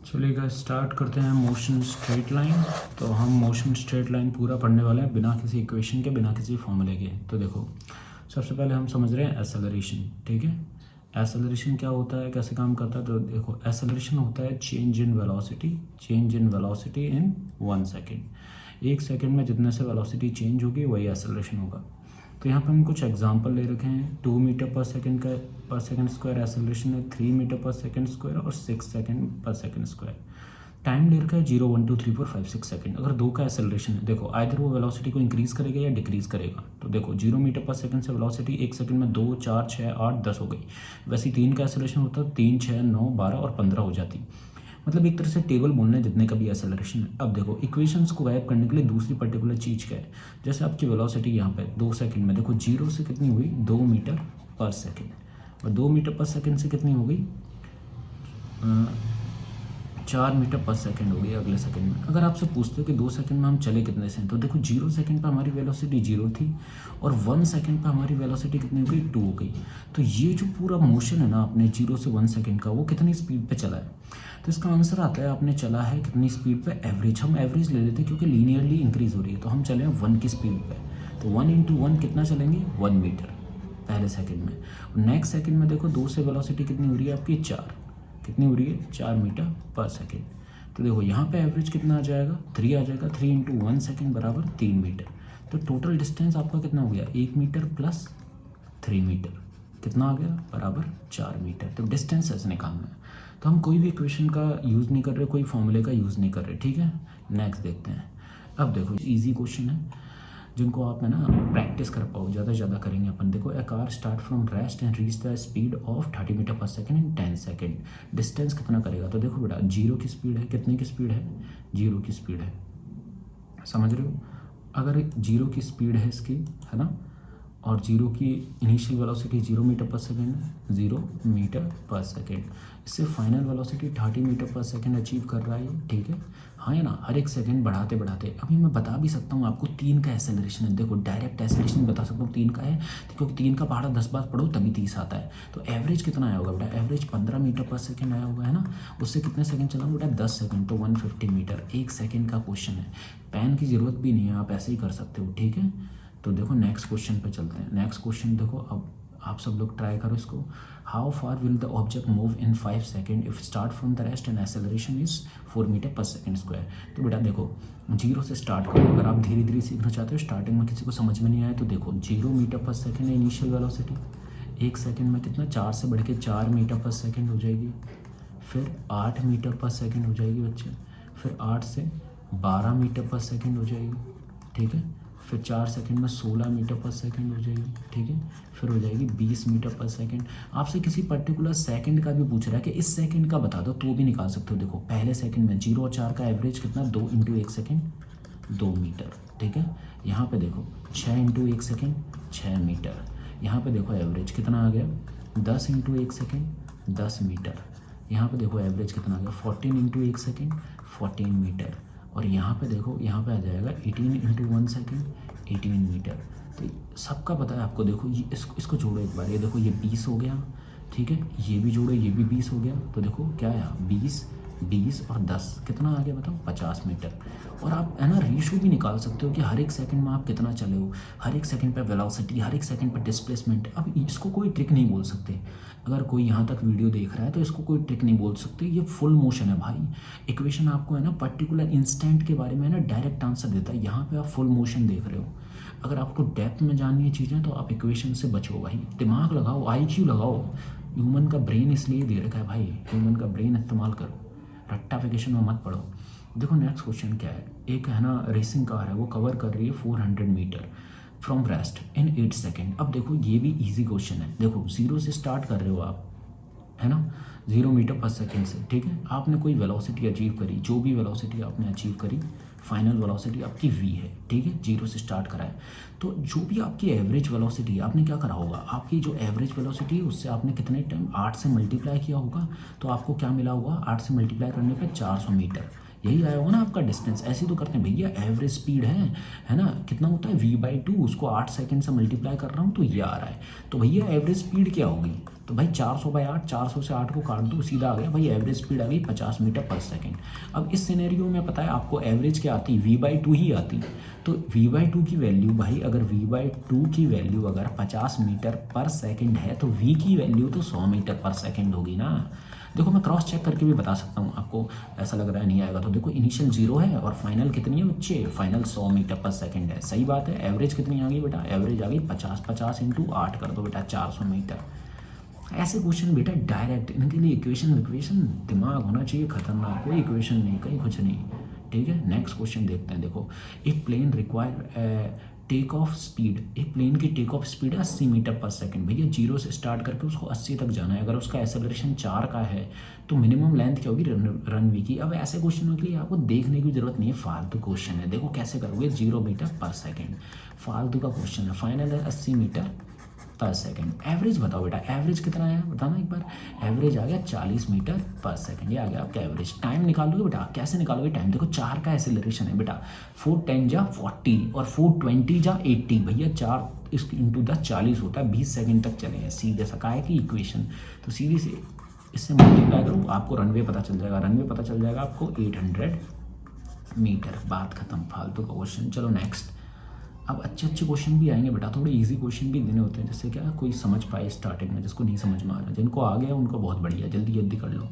चलिए guys start करते हैं मोशन स्ट्रेट लाइन। तो हम मोशन स्ट्रेट लाइन पूरा पढ़ने वाले हैं बिना किसी इक्वेशन के, बिना किसी फॉर्मूले के। तो देखो सबसे पहले हम समझ रहे हैं एसेलरेशन, ठीक है। एसेलरेशन क्या होता है, कैसे काम करता है? तो देखो एसेलरेशन होता है change in velocity in 1 second. 1 second में जितने से वेलोसिटी चेंज होगी वही एसेलरेशन होगा। तो यहाँ पे हम कुछ एग्जांपल ले रखे हैं। 2 मीटर पर सेकंड का पर सेकंड स्क्वायर एसेलरेशन है, 3 मीटर पर सेकंड स्क्वायर और 6 सेकंड पर सेकंड स्क्वायर। टाइम ले रखा है 0 1 2 3 4 5 6 सेकंड। अगर दो का एसेलरेशन है, देखो आइदर वो वेलोसिटी को इंक्रीज करेगा या डिक्रीज करेगा। तो देखो 0 मीटर पर सेकंड से वेलोसिटी 1 सेकंड में 2 4 6 8 10 हो गई। वैसे 3 का एसेलरेशन होता 3 6 9 12 और 15 हो जाती। मतलब एक तरह से टेबल बोलना है जितने का भी एसेलरेशन है। अब देखो इक्वेशंस को गायब करने के लिए दूसरी पर्टिकुलर चीज़ क्या है, जैसे आपकी वेलोसिटी यहाँ पे 2 सेकंड में देखो 0 से कितनी हुई 2 मीटर पर सेकंड, और 2 मीटर पर सेकंड से कितनी हो गई 4 मीटर पर सेकंड हो गई अगले सेकंड में। अगर आपसे पूछते हो कि 2 सेकंड में हम चले कितने से, तो देखो 0 सेकंड पर हमारी वेलोसिटी 0 थी और 1 सेकंड पर हमारी वेलोसिटी कितनी हो गई 2 हो गई। तो ये जो पूरा मोशन है ना अपने 0 से 1 सेकंड का, वो कितनी स्पीड पे चला है? तो इसका आंसर आता है आपने चला है कितनी स्पीड पे, एवरेज। हम एवरेज ले लेते हैं क्योंकि लीनियरली इंक्रीज हो रही है, तो हम चले हैं 1 की स्पीड पे। तो 1 इंटू 1 कितना चलेंगे 1 मीटर पहले सेकंड में। और नेक्स्ट सेकंड में देखो 2 से वेलोसिटी कितनी हो रही है आपकी 4, कितनी हो रही है 4 मीटर पर सेकंड। तो देखो यहाँ पे एवरेज कितना आ जाएगा 3 आ जाएगा। 3 इंटू 1 सेकेंड बराबर 3 मीटर। तो टोटल डिस्टेंस आपका कितना हो गया 1 मीटर प्लस 3 मीटर, कितना आ गया बराबर 4 मीटर। तो डिस्टेंस ऐसे निकालना है। तो हम कोई भी इक्वेशन का यूज़ नहीं कर रहे, कोई फॉर्मूले का यूज़ नहीं कर रहे, ठीक है। नेक्स्ट देखते हैं। अब देखो इजी क्वेश्चन है जिनको आप है ना प्रैक्टिस कर पाओ, ज़्यादा से ज़्यादा करेंगे अपन। देखो a car start from rest and reach the speed of 30 metre per second in 10 second. Distance कितना करेगा? तो देखो बेटा 0 की स्पीड है, कितने की स्पीड है 0 की स्पीड है, समझ रहे हो। अगर 0 की स्पीड है इसकी, है ना, और 0 की initial velocity 0 metre per second है, 0 मीटर पर सेकेंड। इससे final velocity 30 metre per second achieve कर रहा है, ठीक है। हाँ है ना, हर एक सेकंड बढ़ाते बढ़ाते। अभी मैं बता भी सकता हूँ आपको 3 का एसेलरेशन है। देखो डायरेक्ट एसेलरेशन बता सकता हूँ 3 का है, क्योंकि 3 का पहाड़ा 10 बार पढ़ो तभी 30 आता है। तो एवरेज कितना आया होगा बेटा? एवरेज 15 मीटर पर सेकेंड आया होगा, है ना। उससे कितने सेकंड चला बेटा 10 सेकंड, तो 150 मीटर। 1 सेकंड का क्वेश्चन है, पेन की ज़रूरत भी नहीं है, आप ऐसे ही कर सकते हो, ठीक है। तो देखो नेक्स्ट क्वेश्चन पे चलते हैं। नेक्स्ट क्वेश्चन देखो, अब आप सब लोग ट्राई करो इसको। How far will the object move in 5 second if start from the rest and acceleration is 4 metre per second square. तो बेटा देखो 0 से स्टार्ट करो। अगर आप धीरे धीरे सीखना चाहते हो, स्टार्टिंग में किसी को समझ में नहीं आया, तो देखो 0 मीटर पर सेकेंड है इनिशियल वेलोसिटी। 1 सेकेंड में कितना 4 से बढ़ के 4 मीटर पर सेकेंड हो जाएगी, फिर 8 मीटर पर सेकेंड हो जाएगी बच्चे, फिर 8 से 12 मीटर पर सेकेंड हो जाएगी, ठीक है। फिर 4 सेकंड में 16 मीटर पर सेकंड हो जाएगी, ठीक है। फिर हो जाएगी 20 मीटर पर सेकंड। आपसे किसी पर्टिकुलर सेकंड का भी पूछ रहा है कि इस सेकंड का बता दो, तो भी निकाल सकते हो। देखो पहले सेकंड में 0 और 4 का एवरेज कितना 2 इंटू 1 सेकेंड 2 मीटर, ठीक है। यहाँ पे देखो 6 इंटू 1 सेकेंड 6 मीटर। यहाँ पे देखो एवरेज कितना आ गया 10 इंटू 1 सेकेंड 10 मीटर। यहाँ पे देखो एवरेज कितना आ गया 14 इंटू 1 सेकेंड 14 मीटर। और यहाँ पे देखो, यहाँ पे आ जाएगा 18 इंटू 1 सेकेंड 18 मीटर। तो सबका पता है आपको। देखो ये इसको जोड़ो एक बार, ये देखो ये 20 हो गया, ठीक है। ये भी जोड़ो, ये भी 20 हो गया। तो देखो क्या आया 20 20 और 10 कितना आ गया बताओ 50 मीटर। और आप है ना रेशो भी निकाल सकते हो कि हर एक सेकंड में आप कितना चले हो, हर एक सेकंड पे वेलोसिटी, हर एक सेकंड पे डिस्प्लेसमेंट। अब इसको कोई ट्रिक नहीं बोल सकते। अगर कोई यहाँ तक वीडियो देख रहा है तो इसको कोई ट्रिक नहीं बोल सकते, ये फुल मोशन है भाई। इक्वेशन आपको है ना पर्टिकुलर इंस्टेंट के बारे में है ना डायरेक्ट आंसर देता है। यहाँ पे आप फुल मोशन देख रहे हो। अगर आपको डेप्थ में जाननी है चीज़ें तो आप इक्वेशन से बचो भाई, दिमाग लगाओ, IQ लगाओ। ह्यूमन का ब्रेन इसलिए दे रखा है भाई, ह्यूमन का ब्रेन इस्तेमाल करो, रट्टाफिकेशन में मत पढ़ो। देखो नेक्स्ट क्वेश्चन क्या है। एक है ना रेसिंग कार है, वो कवर कर रही है 400 metre from rest in 8 second. अब देखो ये भी इजी क्वेश्चन है। देखो 0 से स्टार्ट कर रहे हो आप, है ना, 0 मीटर पर सेकेंड से, ठीक है। आपने कोई वेलोसिटी अचीव करी, जो भी वेलोसिटी आपने अचीव करी, फाइनल वेलोसिटी आपकी v है, ठीक है। 0 से स्टार्ट करा है, तो जो भी आपकी एवरेज वेलोसिटी है, आपने क्या करा होगा, आपकी जो एवरेज वेलोसिटी है उससे आपने कितने टाइम 8 से मल्टीप्लाई किया होगा। तो आपको क्या मिला होगा 8 से मल्टीप्लाई करने पे 400 मीटर। यही आया होगा ना आपका डिस्टेंस। ऐसे तो करते हैं भैया, एवरेज स्पीड है ना, कितना होता है v/2, उसको 8 सेकंड से मल्टीप्लाई कर रहा हूँ तो ये आ रहा है। तो भैया एवरेज स्पीड क्या होगी, तो भाई 400/8, 400 से 8 को काट दो, सीधा आ गया भाई एवरेज स्पीड आ गई 50 मीटर पर सेकंड। अब इस सिनेरियो में पता है आपको एवरेज क्या आती, v/2 ही आती। तो v/2 की वैल्यू भाई, अगर v/2 की वैल्यू अगर 50 मीटर पर सेकंड है तो v की वैल्यू तो 100 मीटर पर सेकंड होगी ना। देखो मैं क्रॉस चेक करके भी बता सकता हूँ, आपको ऐसा लग रहा है नहीं आएगा तो देखो, इनिशियल 0 है और फाइनल कितनी है बच्चे, फाइनल 100 मीटर पर सेकंड है। सही बात है। एवरेज कितनी आ गई बेटा, एवरेज आ गई 50, 50 इंटू 8 कर दो बेटा, 400 मीटर। ऐसे क्वेश्चन बेटा डायरेक्ट, इनके लिए इक्वेशन दिमाग होना चाहिए खतरनाक, कोई इक्वेशन नहीं, कहीं कुछ नहीं। ठीक है, नेक्स्ट क्वेश्चन देखते हैं। देखो, एक plane require take off speed, एक प्लेन की टेक ऑफ स्पीड है 80 मीटर पर सेकंड। भैया 0 से स्टार्ट करके उसको 80 तक जाना है। अगर उसका एक्सेलरेशन 4 का है तो मिनिमम लेंथ क्या होगी रनवे की। अब ऐसे क्वेश्चनों के लिए आपको देखने की जरूरत नहीं है, फालतू क्वेश्चन है। देखो कैसे करोगे, 0 मीटर पर सेकंड, फालतू का क्वेश्चन है। फाइनल है 80 मीटर पर सेकंड। एवरेज बताओ बेटा, एवरेज कितना है बताना एक बार। एवरेज आ गया 40 मीटर पर सेकंड, ये आ गया आपका एवरेज। टाइम निकालोगे बेटा, कैसे निकालोगे टाइम, देखो 4 का एक्सेलरेशन है बेटा, 4 10 जा 40 और 4 20 जा 80। भैया 4 इसकी इंटू 10 40 होता है, 20 सेकंड तक चले हैं। सीधे सा है कि इक्वेशन, तो सीधी से इससे मल्टीप्लाई करो, आपको रनवे पता चल जाएगा। रनवे पता चल जाएगा आपको 800 मीटर। बात खत्म, फालतू का क्वेश्चन। चलो नेक्स्ट। अब अच्छे क्वेश्चन भी आएंगे बेटा, थोड़े इजी क्वेश्चन भी देने होते हैं, जिससे क्या कोई समझ पाए स्टार्टिंग में, जिसको नहीं समझ में आ रहा। जिनको आ गया उनको बहुत बढ़िया, जल्दी जल्दी कर लो।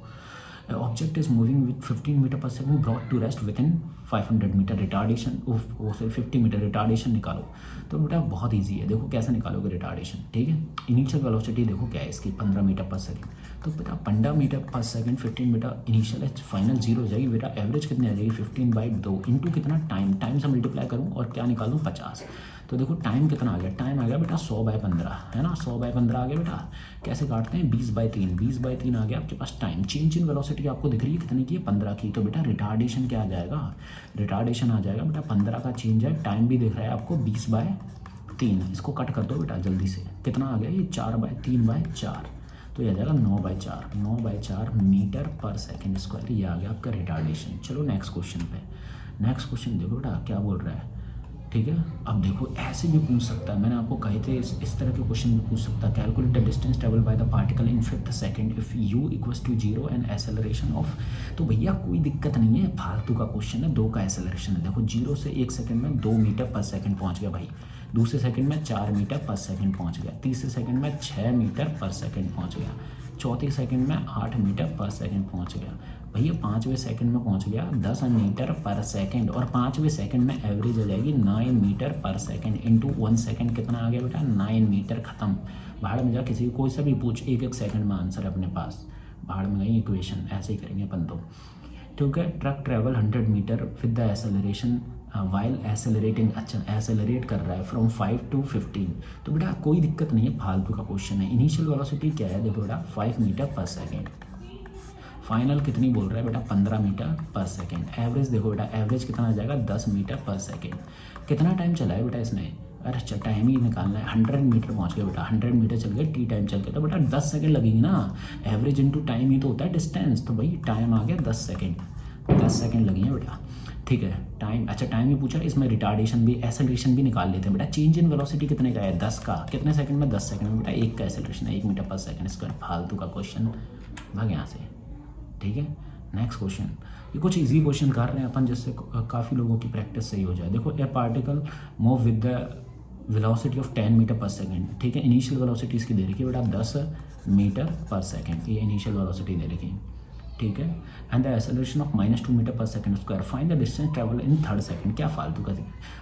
Object is moving with 15 metre per second brought to rest within 500 metre retardation, वो से 50 मीटर रिटार्डेशन निकालो। तो बेटा बहुत ईजी है, देखो कैसे निकालोगे रिटार्डेशन। ठीक है, इनिशियल वेलोसिटी देखो क्या है इसकी, 15 मीटर पर सेकंड। तो बेटा 15 metre per second, 15 metre initial है, फाइनल 0 हो जाएगी बेटा। एवरेज कितनी आ जाएगी, 15/2 इंटू कितना टाइम, टाइम से मल्टीप्लाई करूँ और क्या निकालूँ 50। तो देखो टाइम कितना आ गया, टाइम आ गया बेटा 100/15 है ना, 100/15 आ गया बेटा। कैसे काटते हैं, 20/3, 20/3 आ गया आपके पास टाइम। चेंज इन वेलोसिटी आपको दिख रही है कितनी की है, 15 की। तो बेटा रिटार्डेशन क्या आ जाएगा, रिटार्डेशन आ जाएगा बेटा 15 का चेंज है। टाइम भी दिख रहा है आपको 20/3, इसको कट कर दो बेटा जल्दी से। कितना आ गया ये, 4/3/4, तो ये आ जाएगा 9/4, 9/4 मीटर पर सेकेंड स्क्वायर। ये आ गया आपका रिटार्डेशन। चलो नेक्स्ट क्वेश्चन पे। नेक्स्ट क्वेश्चन देखो बेटा क्या बोल रहा है। ठीक है, अब देखो ऐसे भी पूछ सकता है, मैंने आपको कहे थे इस तरह के क्वेश्चन भी पूछ सकता है। Calculate the distance travel by the particle in 5th second if u equals to 0 and acceleration of. तो भैया कोई दिक्कत नहीं है, फालतू का क्वेश्चन है, 2 का एक्सेलरेशन है। देखो 0 से 1 सेकंड में 2 मीटर पर सेकंड पहुंच गया भाई, दूसरे सेकंड में 4 मीटर पर सेकंड पहुंच गया, तीसरे सेकंड में 6 मीटर पर सेकंड पहुंच गया, चौथे सेकंड में 8 मीटर पर सेकंड पहुंच गया। भैया 5वें सेकंड में पहुंच गया 10 मीटर पर सेकंड, और 5वें सेकंड में एवरेज आ जाएगी 9 metre per second into 1 second. कितना आ गया बेटा, 9 मीटर। खत्म, भाड़ में जा, किसी कोई सा भी पूछ, 1-1 सेकंड में आंसर है अपने पास, भाड़ में गई इक्वेशन। ऐसे ही करेंगे अपन तो। ठीक है, truck travel 100 metre with the acceleration while accelerating. अच्छा एक्सेलरेट कर रहा है फ्रॉम 5 to 15। तो बेटा कोई दिक्कत नहीं है, फालतू का क्वेश्चन है। इनिशियल वेलोसिटी क्या है, देखो बेटा 5 मीटर पर सेकेंड। फाइनल कितनी बोल रहा है बेटा, 15 मीटर पर सेकेंड। एवरेज देखो बेटा, एवरेज कितना आ जाएगा, 10 मीटर पर सेकेंड। कितना टाइम चला है बेटा इसने, अरे अच्छा टाइम ही निकालना है। 100 मीटर पहुंच गया बेटा, 100 मीटर चल गए, टी टाइम चल गया, तो बेटा 10 सेकंड लगेगी ना। एवरेज इंटू टाइम ही तो होता है डिस्टेंस, तो भाई टाइम आ गया 10 सेकंड, 10 सेकंड लगी है बेटा। ठीक है, टाइम, अच्छा टाइम ही पूछा, इसमें रिटार्डेशन भी, एक्सेलरेशन भी निकाल लेते हैं बेटा। चेंज इन वेलोसिटी कितने का है, 10 का, कितने सेकंड में, 10 सेकंड में बेटा। 1 का एक्सेलरेशन है, 1 मीटर पर सेकंड स्क्वायर। फालतू का क्वेश्चन, भाग यहाँ से। ठीक है, नेक्स्ट क्वेश्चन। ये कुछ इजी क्वेश्चन कर रहे हैं अपन, जिससे काफ़ी लोगों की प्रैक्टिस सही हो जाए। देखो a particle move with the velocity of 10 metre per second. ठीक है, इनिशियल वेलोसिटी इसकी दे रखी है बेटा 10 मीटर पर सेकंड, ये इनिशियल वेलोसिटी दे रखी है। ठीक है, and the acceleration of -2 metre per second square. Find the distance travel in 3rd second. क्या फालतू का,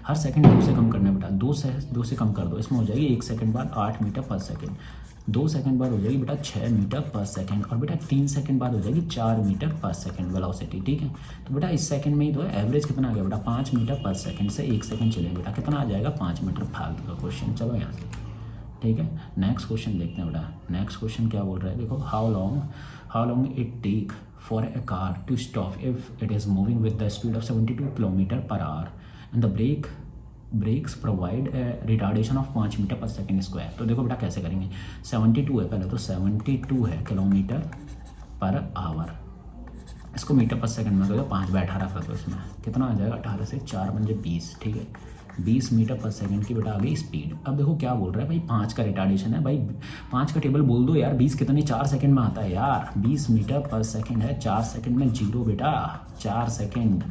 हर सेकंड 2 से कम करना है बेटा, 2 से कम कर दो, इसमें हो जाएगी 1 सेकंड बाद 8 मीटर पर सेकंड, 2 सेकंड बाद हो जाएगी बेटा 6 मीटर पर सेकंड, और बेटा 3 सेकंड बाद हो जाएगी 4 मीटर पर सेकंड वेलोसिटी। ठीक है, तो बेटा इस सेकंड में ही तो है। एवरेज कितना आ गया बेटा, 5 मीटर पर सेकंड से 1 सेकंड चलेगा बेटा, कितना आ जाएगा 5 मीटर। फालतू का क्वेश्चन, चलो यहाँ से। ठीक है, नेक्स्ट क्वेश्चन देखते हैं बेटा। नेक्स्ट क्वेश्चन क्या बोल रहा है, देखो how long it take for a car to stop if it is moving with the speed of 72 kilometre per hour and the brakes provide retardation of 5 metre per second square. तो देखो बेटा कैसे करेंगे, 72 है पहले, तो 72 है किलोमीटर पर आवर, इसको मीटर पर सेकंड में कर दो, 5/18 कर दो, इसमें कितना आ जाएगा, 18 से 4 पंजे 20, ठीक है, 20 मीटर पर सेकंड की बेटा आ गई स्पीड। अब देखो क्या बोल रहा है भाई, 5 का रिटार्डेशन है भाई, 5 का टेबल बोल दो यार, 20 कितनी 4 सेकंड में आता है यार, 20 मीटर पर सेकंड है, 4 सेकंड में जीरो बेटा, 4 सेकंड,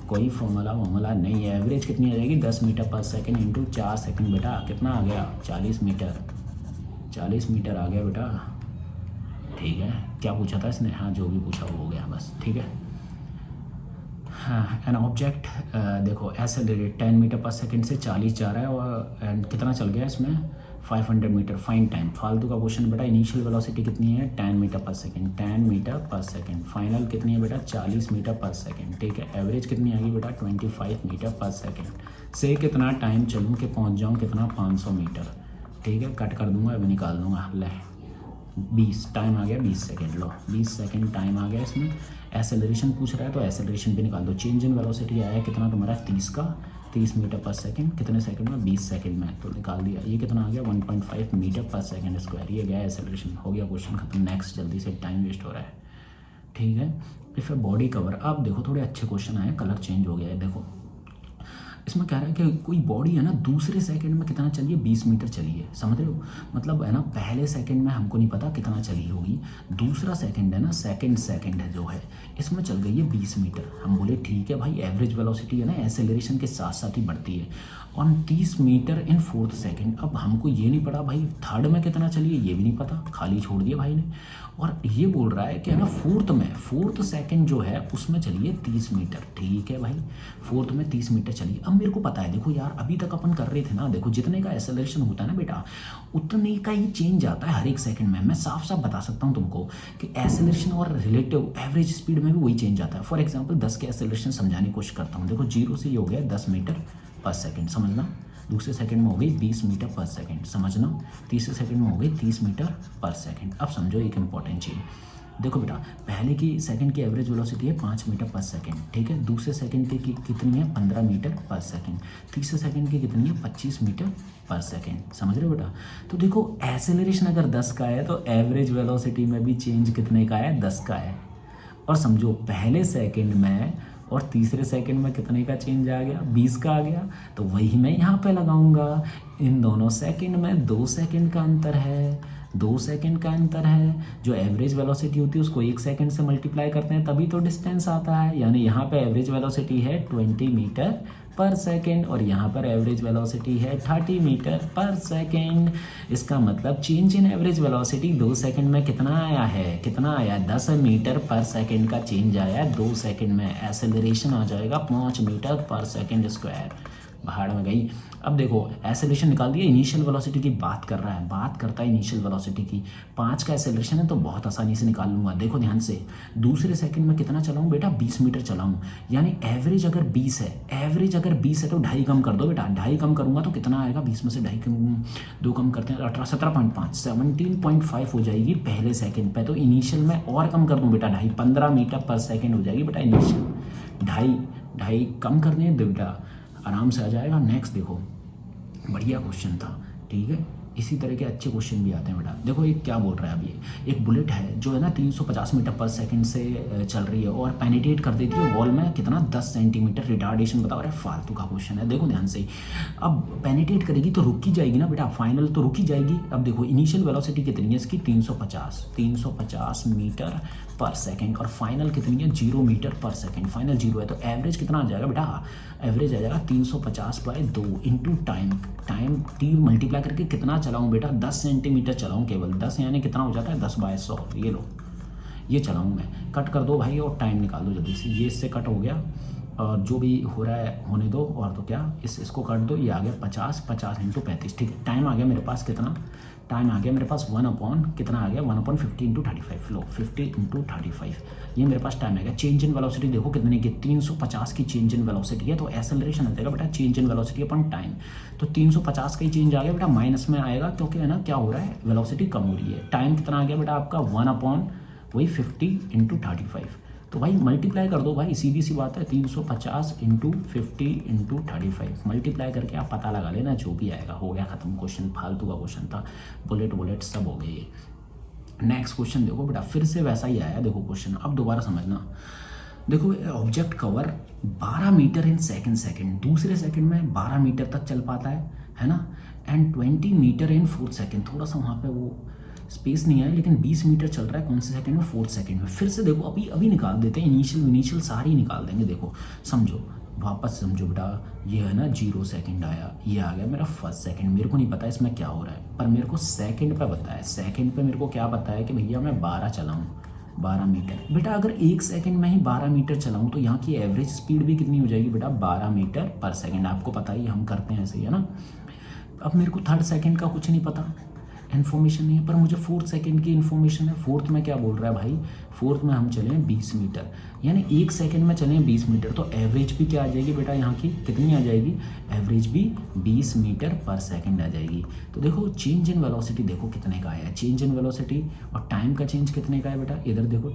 कोई फॉर्मूला नहीं है। एवरेज कितनी आ जाएगी, 10 metre per second into 4 second बेटा, कितना आ गया, 40 मीटर, 40 मीटर आ गया बेटा, ठीक है। क्या पूछा था इसने, हाँ जो भी पूछा वो हो गया बस, ठीक है। हाँ, एन ऑब्जेक्ट देखो एक्सेलरेट 10 मीटर पर सेकंड से 40 जा रहा है, और एंड कितना चल गया इसमें, 500 मीटर, फाइन टाइम, फालतू का क्वेश्चन बेटा। इनिशियल वेलोसिटी कितनी है, 10 metre per second, 10 metre per second, final कितनी है बेटा, 40 मीटर पर सेकंड, ठीक है। एवरेज कितनी आएगी बेटा, 25 मीटर पर सेकंड से कितना टाइम चलूँ कि पहुँच जाऊँ कितना, 500 मीटर, ठीक है। कट कर दूंगा, अभी निकाल दूंगा, ले 20 टाइम आ गया, 20 सेकंड, लो 20 सेकंड टाइम आ गया इसमें। एसेलरेशन पूछ रहा है तो एसेलरेशन भी निकाल दो। चेंज इन वेलोसिटी आया कितना तुम्हारा, 30 का, 30 मीटर पर सेकंड, कितने सेकंड में, 20 सेकंड में, तो निकाल दिया। ये कितना आ गया, 1.5 मीटर पर सेकंड स्क्वायर, ये गया एसेलरेशन, हो गया क्वेश्चन खत्म। नेक्स्ट, जल्दी से, टाइम वेस्ट हो रहा है, ठीक है। इफ ए बॉडी कवर, अब देखो थोड़े अच्छे क्वेश्चन आए, कलर चेंज हो गया है। देखो इसमें कह रहा है कि कोई बॉडी है ना, दूसरे सेकंड में कितना चलिए, 20 मीटर चलिए, समझ रहे हो, मतलब है ना, पहले सेकंड में हमको नहीं पता कितना चली होगी, दूसरा सेकंड है ना, सेकंड है जो है, इसमें चल गई है 20 मीटर। हम बोले ठीक है भाई, एवरेज वेलोसिटी है ना एसेलरेशन के साथ साथ ही बढ़ती है, और 30 मीटर इन 4th सेकंड। अब हमको ये नहीं पता भाई थर्ड में कितना चलिए, ये भी नहीं पता, खाली छोड़ दिया भाई ने। और ये बोल रहा है कि है ना, 4th सेकंड जो है उसमें चलिए 30 मीटर, ठीक है भाई, 4th में 30 मीटर चलिए। अब मेरे को पता है, देखो यार अभी तक अपन कर रहे थे ना, देखो जितने का एसेलरेशन होता है ना बेटा, उतने का ही चेंज आता है हर एक सेकंड में। मैं साफ साफ बता सकता हूँ तुमको कि एसेलरेशन और रिलेटिव एवरेज स्पीड में भी वही चेंज आता है। फॉर एग्जाम्पल 10 के एसेलरेशन समझाने की कोशिश करता हूँ। देखो 0 से ये हो गया 10 मीटर पर सेकंड, समझना, दूसरे सेकंड में हो गई 20 मीटर पर सेकंड, समझना, तीसरे सेकंड में हो गई 30 मीटर पर सेकंड। अब समझो एक इंपॉर्टेंट चीज़, देखो बेटा, पहले की सेकंड की एवरेज वेलोसिटी है 5 मीटर पर सेकंड, ठीक है, दूसरे सेकंड की कितनी है, 15 मीटर पर सेकंड, तीसरे सेकंड की कितनी है, 25 मीटर पर सेकंड, समझ रहे हो बेटा। तो देखो एसेलरेशन अगर 10 का है तो एवरेज वेलोसिटी में भी चेंज कितने का है, 10 का है। और समझो पहले सेकंड में और तीसरे सेकंड में कितने का चेंज आ गया, 20 का आ गया, तो वही मैं यहाँ पे लगाऊंगा। इन दोनों सेकंड में 2 सेकंड का अंतर है, 2 सेकंड का अंतर है। जो एवरेज वेलोसिटी होती है उसको 1 सेकंड से मल्टीप्लाई करते हैं तभी तो डिस्टेंस आता है। यानी यहाँ पे एवरेज वेलोसिटी है 20 मीटर पर सेकंड और यहाँ पर एवरेज वेलोसिटी है 30 मीटर पर सेकंड। इसका मतलब change in average velocity 2 second में कितना आया है, कितना आया, 10 मीटर पर सेकंड का चेंज आया 2 सेकंड में। एसेलरेशन आ जाएगा 5 मीटर पर सेकंड स्क्वायर, भाड़ में गई। अब देखो एसेलरेशन निकाल दिया, इनिशियल वेलोसिटी की बात कर रहा है, बात करता है इनिशियल वेलोसिटी की। 5 का एसेलरेशन है तो बहुत आसानी से निकाल लूंगा। देखो ध्यान से, दूसरे सेकंड में कितना चलाऊं बेटा, 20 मीटर चलाऊं, यानी एवरेज अगर 20 है, एवरेज अगर 20 है तो 2.5 कम कर दो बेटा, 2.5 कम करूंगा तो कितना आएगा, 20 में से 2.5 कम, 2 कम करते हैं 18, 17.5, 17.5 हो जाएगी पहले सेकंड पे। तो इनिशियल में और कम कर दूं बेटा, 2.5, 15 मीटर पर सेकंड हो जाएगी बेटा इनिशियल। 2.5 कम करने दो बेटा, आराम से आ जाएगा। नेक्स्ट देखो, बढ़िया क्वेश्चन था, ठीक है, इसी तरह के अच्छे क्वेश्चन भी आते हैं बेटा। देखो एक क्या बोल रहा है अभी, एक बुलेट है जो है ना 350 मीटर पर सेकंड से चल रही है और पेनिट्रेट कर देती है वॉल में कितना, 10 सेंटीमीटर, रिटार्डेशन बताओ। अरे फालतू का क्वेश्चन है, देखो ध्यान से। अब पेनिट्रेट करेगी तो रुक ही जाएगी ना बेटा, फाइनल तो रुक ही जाएगी। अब देखो इनिशियल वेलोसिटी कितनी है इसकी, 350 मीटर पर सेकंड और फाइनल कितनी है, 0 मीटर पर सेकंड, फाइनल 0 है। तो एवरेज कितना आ जाएगा बेटा, एवरेज आ जाएगा 350/2 इंटू टाइम, टी मल्टीप्लाई करके कितना चलाऊं बेटा, 10 सेंटीमीटर चलाऊं केवल, 10 यानी कितना हो जाता है, 10/100। ये लो, ये चलाऊं मैं, कट कर दो भाई और टाइम निकाल दो जल्दी से। ये इससे कट हो गया और जो भी हो रहा है होने दो, और तो क्या, इसको काट दो, ये आ गया 50 इंटू 35, ठीक है। टाइम आ गया मेरे पास कितना, टाइम आ गया मेरे पास 1 कितना आ गया, 1/50 इंटू 35, लो 50 इंटू 35, ये मेरे पास टाइम आ गया। चेंज इन वेलोसिटी देखो कितने की, 350 की चेंज इन वेलोसिटी है, तो एसेलरेशन आ जाएगा बेटा change in velocity upon time. तो 350 का ही चेंज आ गया बेटा, माइनस में आएगा क्योंकि है ना क्या हो रहा है, वेलोसिटी कम हो रही है। टाइम कितना आ गया बेटा आपका, 1/50 इंटू 35, तो भाई मल्टीप्लाई कर दो भाई, सीधी सी बात है, 350 इंटू 50 इंटू 35 मल्टीप्लाई करके आप पता लगा लेना, जो भी आएगा। हो गया खत्म क्वेश्चन, फालतू का क्वेश्चन था, बुलेट सब हो गए। नेक्स्ट क्वेश्चन देखो बेटा, फिर से वैसा ही आया, देखो क्वेश्चन, अब दोबारा समझना। देखो object cover 12 metre in second, दूसरे सेकंड में 12 मीटर तक चल पाता है ना, एंड 20 मीटर इन 4 सेकंड, थोड़ा सा वहाँ पे वो स्पेस नहीं है, लेकिन 20 मीटर चल रहा है कौन से सेकंड में, 4 सेकंड में। फिर से देखो अभी निकाल देते हैं, इनिशियल सारी ही निकाल देंगे। देखो समझो, वापस समझो बेटा, ये है ना 0 सेकंड आया, ये आ गया मेरा फर्स्ट सेकंड। मेरे को नहीं पता इसमें क्या हो रहा है, पर मेरे को सेकंड पे पता है। सेकंड पे मेरे को क्या पता है कि भैया मैं 12 चलाऊँ, 12 मीटर। बेटा अगर 1 सेकंड में ही 12 मीटर चलाऊँ तो यहाँ की एवरेज स्पीड भी कितनी हो जाएगी बेटा, 12 मीटर पर सेकंड। आपको पता ही, हम करते हैं ऐसे ही, है ना। अब मेरे को थर्ड सेकंड का कुछ नहीं पता, इन्फॉर्मेशन नहीं है, पर मुझे फोर्थ सेकंड की इन्फॉर्मेशन है। फोर्थ में क्या बोल रहा है भाई, फोर्थ में हम चलें 20 मीटर, यानी 1 सेकंड में चलें 20 मीटर, तो एवरेज भी क्या आ जाएगी बेटा, यहाँ की कितनी आ जाएगी, एवरेज भी 20 मीटर पर सेकंड आ जाएगी। तो देखो चेंज इन वेलोसिटी देखो कितने का आया है, चेंज इन वेलोसिटी, और टाइम का चेंज कितने का है बेटा, इधर देखो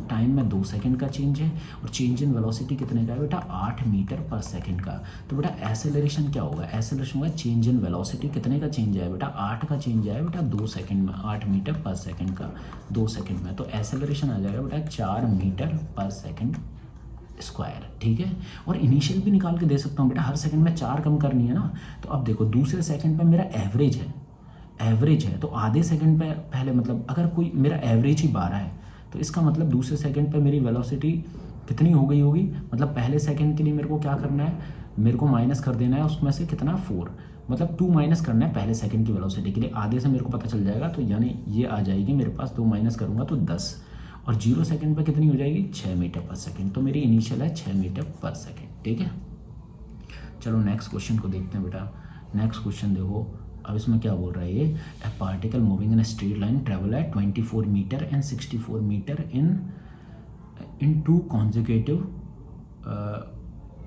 टाइम में 2 सेकंड का चेंज है, और चेंज इन वेलोसिटी कितने का है बेटा, 8 मीटर पर सेकंड का। तो बेटा एसेलरेशन क्या होगा, एसेलरेशन होगा चेंज इन वेलोसिटी, कितने का चेंज है बेटा, 8 का चेंज है बेटा 2 सेकंड में, 8 मीटर पर सेकंड का 2 सेकंड में। तो एसेलरेशन आ जाएगा बेटा 4 मीटर पर सेकंड स्क्वायर, ठीक है। और इनिशियल भी निकाल के दे सकता हूँ बेटा, हर सेकंड में 4 कम करनी है ना। तो अब देखो दूसरे सेकंड पे मेरा एवरेज है, तो आधे सेकंड पे पहले, मतलब अगर कोई मेरा एवरेज ही 12 है, तो इसका मतलब दूसरे सेकंड पे मेरी वेलोसिटी कितनी हो गई होगी, मतलब पहले सेकंड के लिए मेरे को क्या करना है, मेरे को माइनस कर देना है उसमें से कितना, 4, मतलब 2 माइनस करना है पहले सेकंड की वेलोसिटी के लिए। आधे से मेरे को पता चल जाएगा, तो यानी ये आ जाएगी मेरे पास, 2 माइनस करूँगा तो 10, और 0 सेकंड पर कितनी हो जाएगी, 6 मीटर पर सेकंड। तो मेरी इनिशियल है 6 मीटर पर सेकंड, ठीक है। चलो नेक्स्ट क्वेश्चन को देखते हैं बेटा। नेक्स्ट क्वेश्चन देखो, अब इसमें क्या बोल रहा है ये, a particle moving in straight line travel at 24 metre and 64 metre in 2 consecutive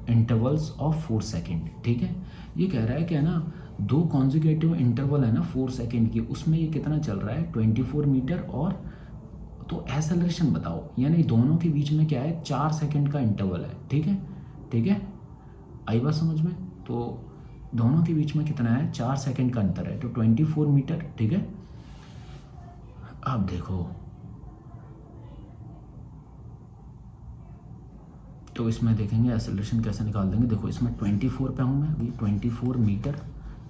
intervals of 4 second, ठीक है। ये कह रहा है कि है ना 2 कॉन्जिक्यूटिव इंटरवल है ना 4 सेकेंड की, उसमें ये कितना चल रहा है, 24 मीटर, और तो एसेलरेशन बताओ, यानी दोनों के बीच में क्या है, 4 सेकेंड का इंटरवल है, ठीक है, आई बात समझ में। तो दोनों के बीच में कितना है, 4 सेकेंड का अंतर है, तो 24 मीटर, ठीक है। अब देखो, तो इसमें देखेंगे एसेलरेशन कैसे निकाल देंगे। देखो इसमें 24 पे हूँ मैं अभी, 24 मीटर,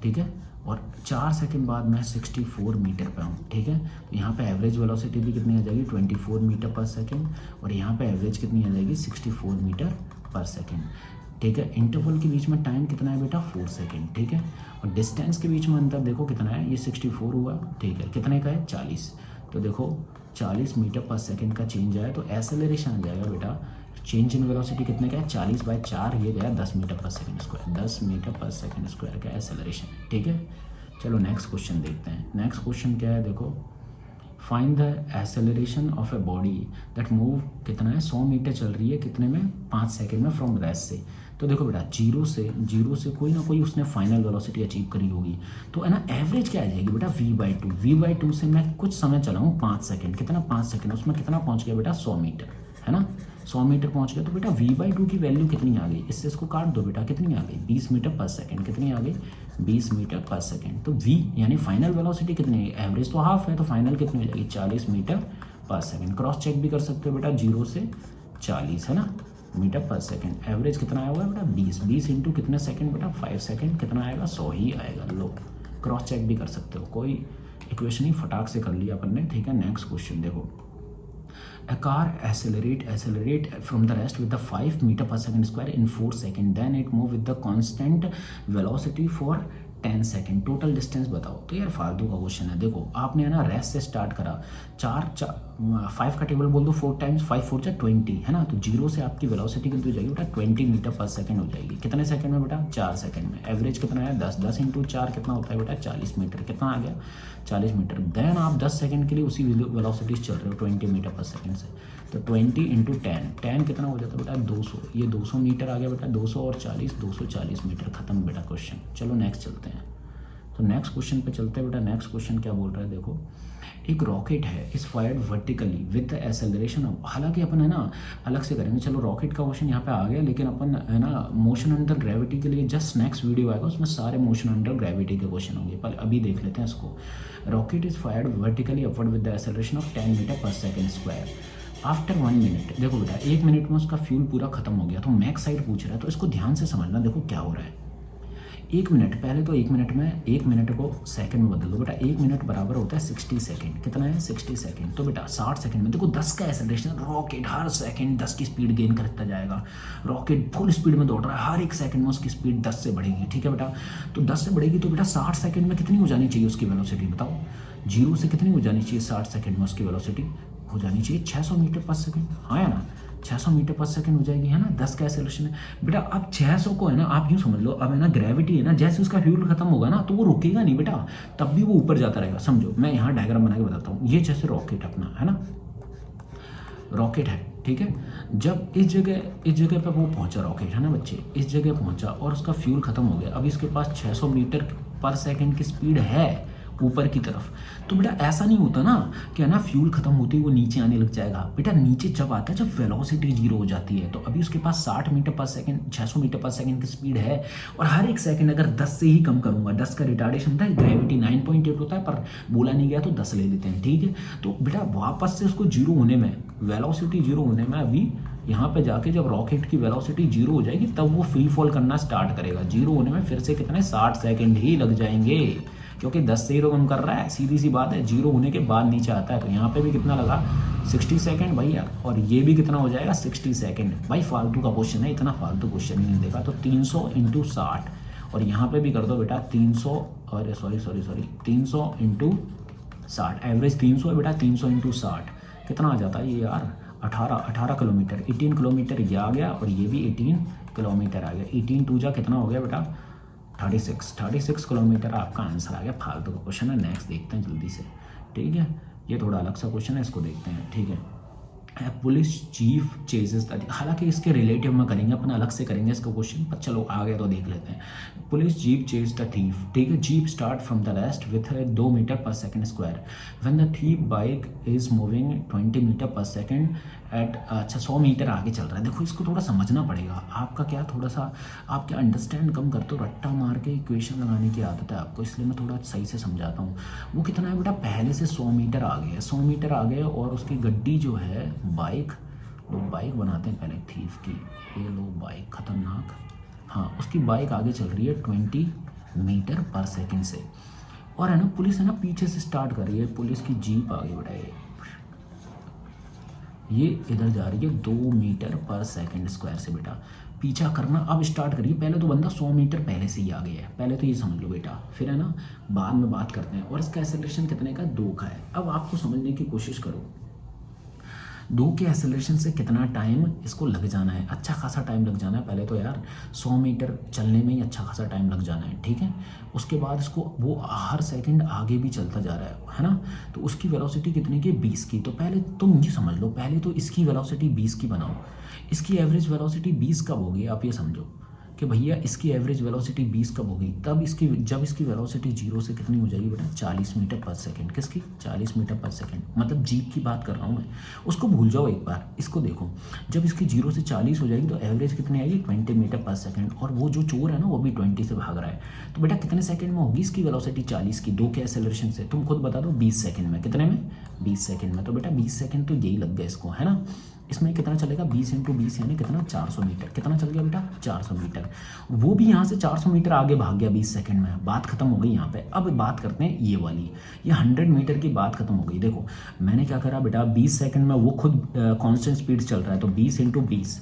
ठीक है, और 4 सेकंड बाद मैं 64 मीटर पे हूँ, ठीक है। तो यहाँ पे एवरेज वेलोसिटी भी कितनी आ जाएगी, 24 मीटर पर सेकंड, और यहाँ पे एवरेज कितनी आ जाएगी, 64 मीटर पर सेकंड, ठीक है। इंटरवल के बीच में टाइम कितना है बेटा, 4 सेकंड, ठीक है। और डिस्टेंस के बीच में अंतर देखो कितना है, ये 64 हुआ, ठीक है, कितने का है, 40। तो देखो 40 मीटर पर सेकंड का चेंज आया, तो एसेलरेशन आ जाएगा बेटा, चेंज इन वेलोसिटी कितने का है, 40/4, ये गया 10 metre per second square, 10 metre per second square का एसेलरेशन, ठीक है। चलो नेक्स्ट क्वेश्चन देखते हैं। नेक्स्ट क्वेश्चन क्या है, देखो find the acceleration of a body that move, कितना है, 100 मीटर चल रही है, कितने में, 5 सेकंड में फ्रॉम रेस्ट से। तो देखो बेटा जीरो से कोई ना कोई उसने फाइनल वेलोसिटी अचीव करी होगी, तो है ना एवरेज क्या आ जाएगी बेटा, v/2 से मैं कुछ समय चलाऊँ 5 सेकंड, कितना 5 सेकंड, उसमें कितना पहुंच गया बेटा, 100 मीटर, है ना, 100 मीटर पहुंच गया। तो बेटा v/2 की वैल्यू कितनी आ गई, इससे इसको काट दो बेटा, कितनी आ गई, 20 मीटर पर सेकंड, कितनी आ गई, 20 मीटर पर सेकंड। तो v यानी फाइनल वेलोसिटी कितनी है, एवरेज तो हाफ है, तो फाइनल कितनी हो जाएगी, 40 metre per second. Cross check भी कर सकते हो बेटा, 0 से 40 है ना मीटर पर सेकंड। एवरेज कितना आया हुआ है बेटा, 20 इंटू कितने सेकंड बेटा, 5 सेकंड, कितना आएगा, 100 ही आएगा। लो क्रॉस चेक भी कर सकते हो, कोई इक्वेशन ही फटाक से कर लिया अपन ने, ठीक है। नेक्स्ट क्वेश्चन देखो, a car accelerate from the rest with the 5 meter per second square in 4 seconds, then it move with the constant velocity for 10 second, total distance बताओ। तो यार फालतू का क्वेश्चन है। देखो आपने है ना रेस्ट से स्टार्ट करा, 5 का टेबल बोल दो, 4 टाइम्स 5 4 जा 20 है ना, तो 0 से आपकी वेलोसिटी कितनी हो जाएगी बेटा, 20 मीटर पर सेकंड हो जाएगी। कितने सेकंड में बेटा, 4 सेकंड में। एवरेज कितना है, 10 इंटू 4 कितना होता है बेटा, 40 मीटर, कितना आ गया, 40 मीटर। देन आप 10 सेकंड के लिए उसी वेलोसिटी से चल रहे हो 20 मीटर पर सेकंड से, तो 20 इंटू 10 कितना हो जाता है बेटा, 200। ये 200 मीटर आ गया बेटा, 200 और 40, 240 मीटर, खत्म बेटा क्वेश्चन। चलो नेक्स्ट चलते हैं। तो नेक्स्ट क्वेश्चन पे चलते हैं बेटा। नेक्स्ट क्वेश्चन क्या बोल रहा है, देखो एक रॉकेट है is fired vertically with the acceleration of, हालांकि अपन है ना अलग से करेंगे। चलो रॉकेट का क्वेश्चन यहाँ पे आ गया, लेकिन अपन है ना मोशन अंडर ग्रेविटी के लिए जस्ट नेक्स्ट वीडियो आएगा, उसमें सारे मोशन अंडर ग्रेविटी के क्वेश्चन होंगे, पर अभी देख लेते हैं इसको। Rocket is fired vertically upward with the acceleration of 10 metre per second square, after 1 minute, देखो बेटा 1 मिनट में उसका फ्यूल पूरा खत्म हो गया, तो मैक्स साइड पूछ रहा है, तो इसको ध्यान से समझना। देखो क्या हो रहा है, 1 मिनट, पहले तो 1 मिनट में 1 मिनट को सेकंड में बदल दो बेटा। 1 मिनट बराबर होता है 60 सेकंड। कितना है 60 सेकंड। तो बेटा 60 सेकंड में देखो 10 का एक्सेलरेशन, रॉकेट हर सेकंड 10 की स्पीड गेन करता जाएगा। रॉकेट फुल स्पीड में दौड़ रहा है, हर एक सेकंड में उसकी स्पीड 10 से बढ़ेगी। ठीक है बेटा, तो 10 से बढ़ेगी तो बेटा 60 सेकंड में कितनी हो जानी चाहिए उसकी वेलोसिटी, बताओ। 0 से कितनी हो जानी चाहिए 60 सेकंड में उसकी वेलोसिटी, हो जानी चाहिए 600 मीटर पर सेकंड। हाँ या ना, 600 मीटर पर सेकंड हो जाएगी, है ना। 10 का एक्सेलरेशन है बेटा। अब 600 को है ना, आप यूँ समझ लो, अब है ना ग्रेविटी है ना, जैसे उसका फ्यूल खत्म होगा ना तो वो रुकेगा नहीं बेटा, तब भी वो ऊपर जाता रहेगा। समझो, मैं यहाँ डायग्राम बना के बताता हूँ। ये जैसे रॉकेट अपना है ना, रॉकेट है, ठीक है। जब इस जगह पे वो पहुंचा, रॉकेट है ना बच्चे, इस जगह पहुंचा और उसका फ्यूल खत्म हो गया। अब इसके पास 600 मीटर पर सेकंड की स्पीड है ऊपर की तरफ। तो बेटा ऐसा नहीं होता ना कि है ना फ्यूल खत्म होते ही वो नीचे आने लग जाएगा। बेटा नीचे जब आता है जब वेलोसिटी 0 हो जाती है। तो अभी उसके पास 60 metre per second, 600 metre per second की स्पीड है, और हर एक सेकंड अगर 10 से ही कम करूंगा, 10 का रिटार्डेशन था, ग्रेविटी 9.8 होता है, पर बोला नहीं गया तो 10 ले लेते हैं, ठीक है। तो बेटा वापस से उसको 0 होने में, वेलोसिटी 0 होने में, अभी यहाँ पे जाके जब रॉकेट की वेलोसिटी 0 हो जाएगी तब वो फ्री फॉल करना स्टार्ट करेगा। 0 होने में फिर से कितने 60 सेकंड ही लग जाएंगे, क्योंकि 10 से ही तो कम कर रहा है, सीधी सी बात है। 0 होने के बाद नीचे आता है, तो यहाँ पे भी कितना लगा 60 सेकंड भाई यार, और ये भी कितना हो जाएगा 60 सेकंड। भाई फालतू का क्वेश्चन है, इतना फालतू क्वेश्चन नहीं देखा। तो 300 इंटू 60, और यहाँ पे भी कर दो बेटा 300, अरे सॉरी 300 इंटू 60, एवरेज 300 है बेटा। 300 इंटू 60 कितना आ जाता है ये यार, 18 किलोमीटर। 18 किलोमीटर ये आ गया, और ये भी 18 किलोमीटर आ गया। 18 टू जा कितना हो गया बेटा 36 किलोमीटर आपका आंसर आ गया। फालतू का क्वेश्चन है, नेक्स्ट देखते हैं जल्दी से, ठीक है। ये थोड़ा अलग सा क्वेश्चन है, इसको देखते हैं, ठीक है। पुलिस चीफ चेजेस, हालांकि इसके रिलेटिव में करेंगे अपन, अलग से करेंगे इसका क्वेश्चन, पर चलो आ गया तो देख लेते हैं। Police jeep chase the thief, ठीक है। Jeep start from the rest with 2 metre per second square when the thief bike is moving 20 metre per second at, अच्छा 100 मीटर आगे चल रहा है। देखो इसको थोड़ा समझना पड़ेगा आपका, क्या थोड़ा सा आप क्या अंडरस्टैंड कम करते हो, रट्टा मार के इक्वेशन लगाने की आदत है आपको, इसलिए मैं थोड़ा सही से समझाता हूँ। वो कितना है बेटा, पहले से 100 मीटर आगे है, 100 मीटर आगे, और उसकी गड्डी जो है बाइक, लोग बाइक बनाते हैं पहले थीफ की, ये लो बाइक खतरनाक, हाँ उसकी बाइक आगे चल रही है 20 मीटर पर सेकंड से, और है ना पुलिस है ना पीछे से स्टार्ट कर रही है, पुलिस की जीप आगे बढ़ाई, ये इधर जा रही है 2 मीटर पर सेकंड स्क्वायर से। बेटा पीछा करना अब स्टार्ट करिए, पहले तो बंदा 100 मीटर पहले से ही आ गया है, पहले तो ये समझ लो बेटा, फिर है ना बाद में बात करते हैं। और इसका एक्सेलरेशन कितने का 2 का है। अब आपको समझने की कोशिश करो, 2 के एक्सेलरेशन से कितना टाइम इसको लग जाना है, अच्छा खासा टाइम लग जाना है। पहले तो यार 100 मीटर चलने में ही अच्छा खासा टाइम लग जाना है, ठीक है। उसके बाद इसको वो हर सेकंड आगे भी चलता जा रहा है ना, तो उसकी वेलोसिटी कितनी की 20 की। तो पहले तुम ये समझ लो, पहले तो इसकी वेलोसिटी 20 की बनाओ, इसकी एवरेज वेलोसिटी 20 कब होगी, आप ये समझो कि भैया इसकी एवरेज वेलोसिटी 20 कब होगी, तब इसकी जब इसकी वेलोसिटी 0 से कितनी हो जाएगी बेटा 40 मीटर पर सेकंड। किसकी 40 मीटर पर सेकंड, मतलब जीप की बात कर रहा हूँ मैं, उसको भूल जाओ एक बार, इसको देखो। जब इसकी 0 से 40 हो जाएगी तो एवरेज कितनी आएगी 20 मीटर पर सेकंड, और वो जो चोर है ना वो भी 20 से भाग रहा है। तो बेटा कितने सेकंड में होगी इसकी वेलोसिटी 40 की, 2 के एक्सेलरेशन से, तुम खुद बता दो 20 सेकंड में, कितने में 20 सेकंड में। तो बेटा 20 सेकंड तो यही लग गया इसको, है ना। इसमें कितना चलेगा 20 इंटू 20 यानी कितना 400 मीटर, कितना चल गया बेटा 400 मीटर। वो भी यहाँ से 400 मीटर आगे भाग गया 20 सेकंड में, बात खत्म हो गई यहाँ पे। अब बात करते हैं ये वाली, ये 100 मीटर की बात खत्म हो गई। देखो मैंने क्या करा बेटा, 20 सेकंड में वो खुद कांस्टेंट स्पीड चल रहा है, तो 20 इंटू 20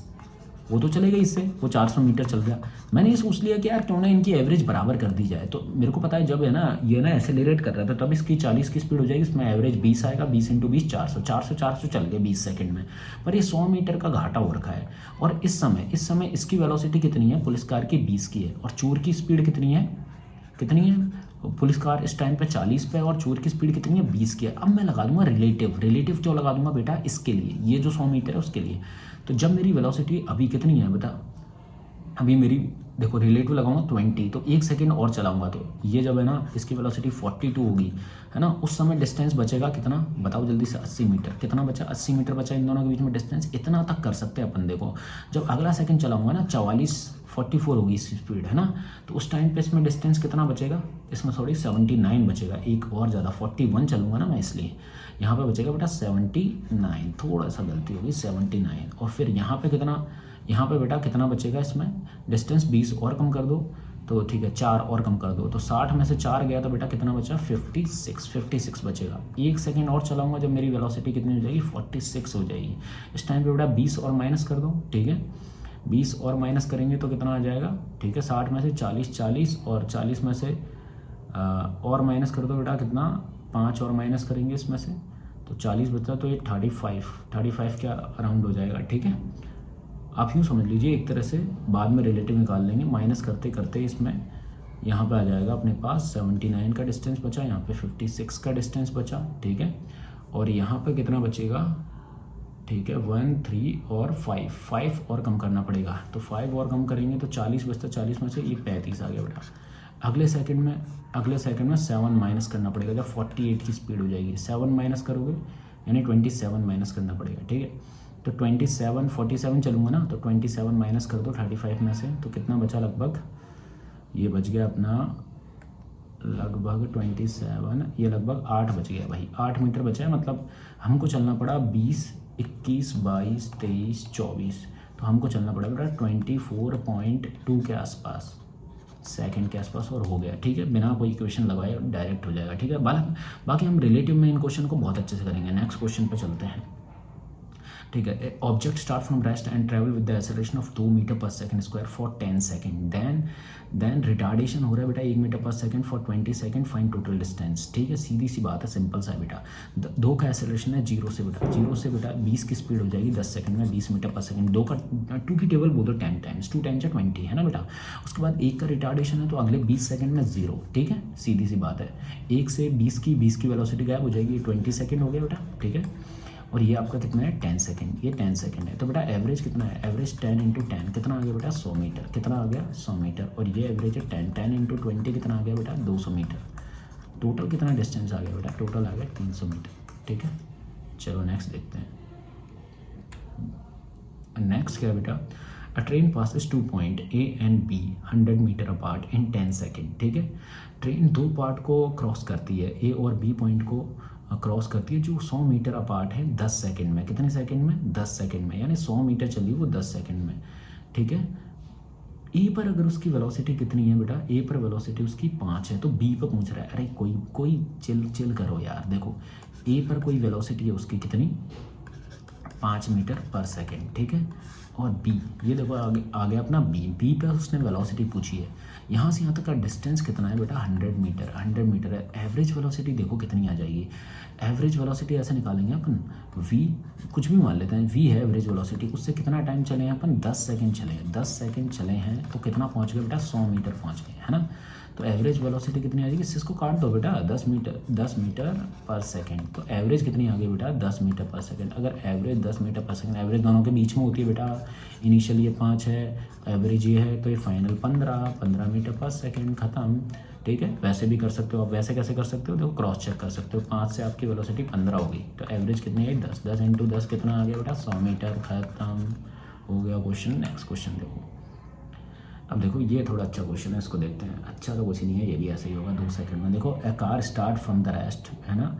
वो तो चलेगा इससे, वो 400 मीटर चल गया। मैंने ये सोच लिया कि यार क्यों ना इनकी एवरेज बराबर कर दी जाए। तो मेरे को पता है जब है ना ये ना एक्सेलरेट कर रहा था तब इसकी 40 की स्पीड हो जाएगी, इसमें एवरेज 20 आएगा, 20 इंटू 20 400 चल गया 20 सेकंड में। पर ये 100 मीटर का घाटा हो रखा है, और इस समय इसकी वेलोसिटी कितनी है, पुलिस कार की 20 की है, और चोर की स्पीड कितनी है, पुलिस कार इस टाइम पे 40 पे, और चोर की स्पीड कितनी है 20 की है। अब मैं लगा दूंगा रिलेटिव जो लगा दूंगा बेटा इसके लिए, ये जो 100 मीटर है उसके लिए। तो जब मेरी वेलोसिटी अभी कितनी है बेटा, अभी मेरी देखो रिलेटिव लगाऊंगा 20, तो 1 सेकेंड और चलाऊंगा तो ये जब है ना इसकी वेलोसिटी 42 होगी, है ना, उस समय डिस्टेंस बचेगा कितना बताओ जल्दी से, 80 मीटर। कितना बचा? 80 मीटर बचा इन दोनों के बीच में डिस्टेंस, इतना तक कर सकते हैं अपन। देखो जब अगला सेकंड चलाऊंगा ना 44 होगी इसकी स्पीड, है ना, तो उस टाइम पे इसमें डिस्टेंस कितना बचेगा, इसमें सॉरी 79 बचेगा, एक और ज़्यादा 41 चलूंगा ना मैं, इसलिए यहाँ पे बचेगा बेटा 79, थोड़ा सा गलती होगी 79। और फिर यहाँ पे कितना, यहाँ पे बेटा कितना बचेगा इसमें डिस्टेंस, 20 और कम कर दो तो ठीक है, 4 और कम कर दो तो 60 में से 4 गया तो बेटा कितना बचा, 56 बचेगा। 1 सेकेंड और चलाऊंगा जब मेरी वेलोसिटी कितनी हो जाएगी, 46 हो जाएगी। इस टाइम पे बेटा 20 और माइनस कर दो, ठीक है, 20 और माइनस करेंगे तो कितना आ जाएगा, ठीक है, 60 में से 40 और 40 में से और माइनस कर दो बेटा कितना, 5 और माइनस करेंगे इसमें से तो 40 बचता, तो ये 35 के अराउंड हो जाएगा, ठीक है। आप यूँ समझ लीजिए एक तरह से, बाद में रिलेटिव निकाल लेंगे, माइनस करते करते इसमें यहाँ पे आ जाएगा अपने पास 79 का डिस्टेंस बचा, यहाँ पे 56 का डिस्टेंस बचा, ठीक है, और यहाँ पे कितना बचेगा, ठीक है, 1 3 और 5 और कम करना पड़ेगा, तो 5 और कम करेंगे तो 40 बचता, 40 में से ये 35 आ गया बेटा। अगले सेकंड में 7 माइनस करना पड़ेगा, जब 48 की स्पीड हो जाएगी 7 माइनस करोगे यानी 27 माइनस करना पड़ेगा, ठीक है। तो 47 चलूँगा ना, तो 27 माइनस कर दो 35 में से, तो कितना बचा लगभग, ये बच गया अपना लगभग 27, ये लगभग 8 बच गया भाई, 8 मीटर बचा है। मतलब हमको चलना पड़ा 20 21 22 23 24, तो हमको चलना पड़ा बेटा 24.2 के आसपास सेकंड के आसपास, और हो गया, ठीक है, बिना कोई इक्वेशन लगाए डायरेक्ट हो जाएगा, ठीक है। बाकी हम रिलेटिव में इन क्वेश्चन को बहुत अच्छे से करेंगे। नेक्स्ट क्वेश्चन पे चलते हैं, ठीक है। Object start from rest and travel with the acceleration of 2 metre per second square for 10 second, then retardation हो रहा है बेटा 1 metre per second for 20 second, find total distance, ठीक है। सीधी सी बात है, सिंपल सा है बेटा। 2 का एक्सेलरेशन है 0 से बेटा 20 की स्पीड हो जाएगी 10 सेकंड में 20 मीटर पर सेकंड। 2 की टेबल बोल दो 10 टाइम्स, 2 टाइम्स 20 है ना बेटा। उसके बाद 1 का रिटार्डेशन है तो अगले 20 सेकंड में 0, ठीक है, सीधी सी बात है। 1 से 20 की वेलोसिटी गायब हो जाएगी, 20 सेकंड हो गया बेटा, ठीक है। और ये आपका कितना है 10 सेकंड, ये 10 सेकंड है, तो बेटा एवरेज कितना है, एवरेज 10 × 10 कितना आ गया बेटा 100 मीटर, कितना आ गया 100 मीटर। और ये एवरेज है 10 × 20 कितना आ गया बेटा 200 मीटर। टोटल कितना डिस्टेंस आ गया बेटा, टोटल आ गया 300 मीटर, ठीक है। चलो नेक्स्ट देखते हैं। नेक्स्ट क्या है बेटा, a train passes 2 point A and B 100 metre apart in 10 second, ठीक है। ट्रेन 2 पार्ट को क्रॉस करती है, A और B पॉइंट को क्रॉस करती है जो 100 मीटर अपार्ट है 10 सेकंड में। कितने सेकंड में, 10 सेकंड में, यानी 100 मीटर चली वो 10 सेकंड में, ठीक है। ए पर अगर उसकी वेलोसिटी कितनी है बेटा, ए पर वेलोसिटी उसकी 5 है, तो बी पर पूछ रहा है। अरे कोई चिल करो यार। देखो ए पर कोई वेलोसिटी है उसकी कितनी, 5 मीटर पर सेकेंड, ठीक है। और बी, ये देखो आ गया अपना बी पे उसने वेलोसिटी पूछी है। यहाँ से यहाँ तक का डिस्टेंस कितना है बेटा 100 मीटर है। एवरेज वेलोसिटी देखो कितनी आ जाएगी। एवरेज वेलोसिटी ऐसे निकालेंगे अपन, वी कुछ भी मान लेते हैं, वी है एवरेज वेलोसिटी, उससे कितना टाइम चले हैं अपन, 10 सेकंड चले हैं। 10 सेकंड चले हैं तो कितना पहुँच गए बेटा 100 मीटर पहुँच गए, है ना। तो एवरेज वेलोसिटी कितनी आ जाएगी, इसको काट दो बेटा 10 मीटर पर सेकंड, तो एवरेज कितनी आ गई बेटा 10 मीटर पर सेकंड। अगर average 10 metre per second, average दोनों के बीच में होती है बेटा, इनिशियल ये 5 है, एवरेज ये है, तो ये फाइनल 15 मीटर पर सेकंड, खत्म, ठीक है। वैसे भी कर सकते हो आप, वैसे कैसे कर सकते हो, देखो क्रॉस चेक कर सकते हो। 5 से आपकी वेलोसिटी 15 होगी, तो एवरेज कितनी है 10 × 10 कितना आ गया बेटा 100 मीटर, खत्म हो गया क्वेश्चन। नेक्स्ट क्वेश्चन देखो। अब देखो ये थोड़ा अच्छा क्वेश्चन है, इसको देखते हैं। अच्छा तो कुछ नहीं है, ये भी ऐसे ही होगा 2 सेकंड में। देखो a car start from the rest, है ना,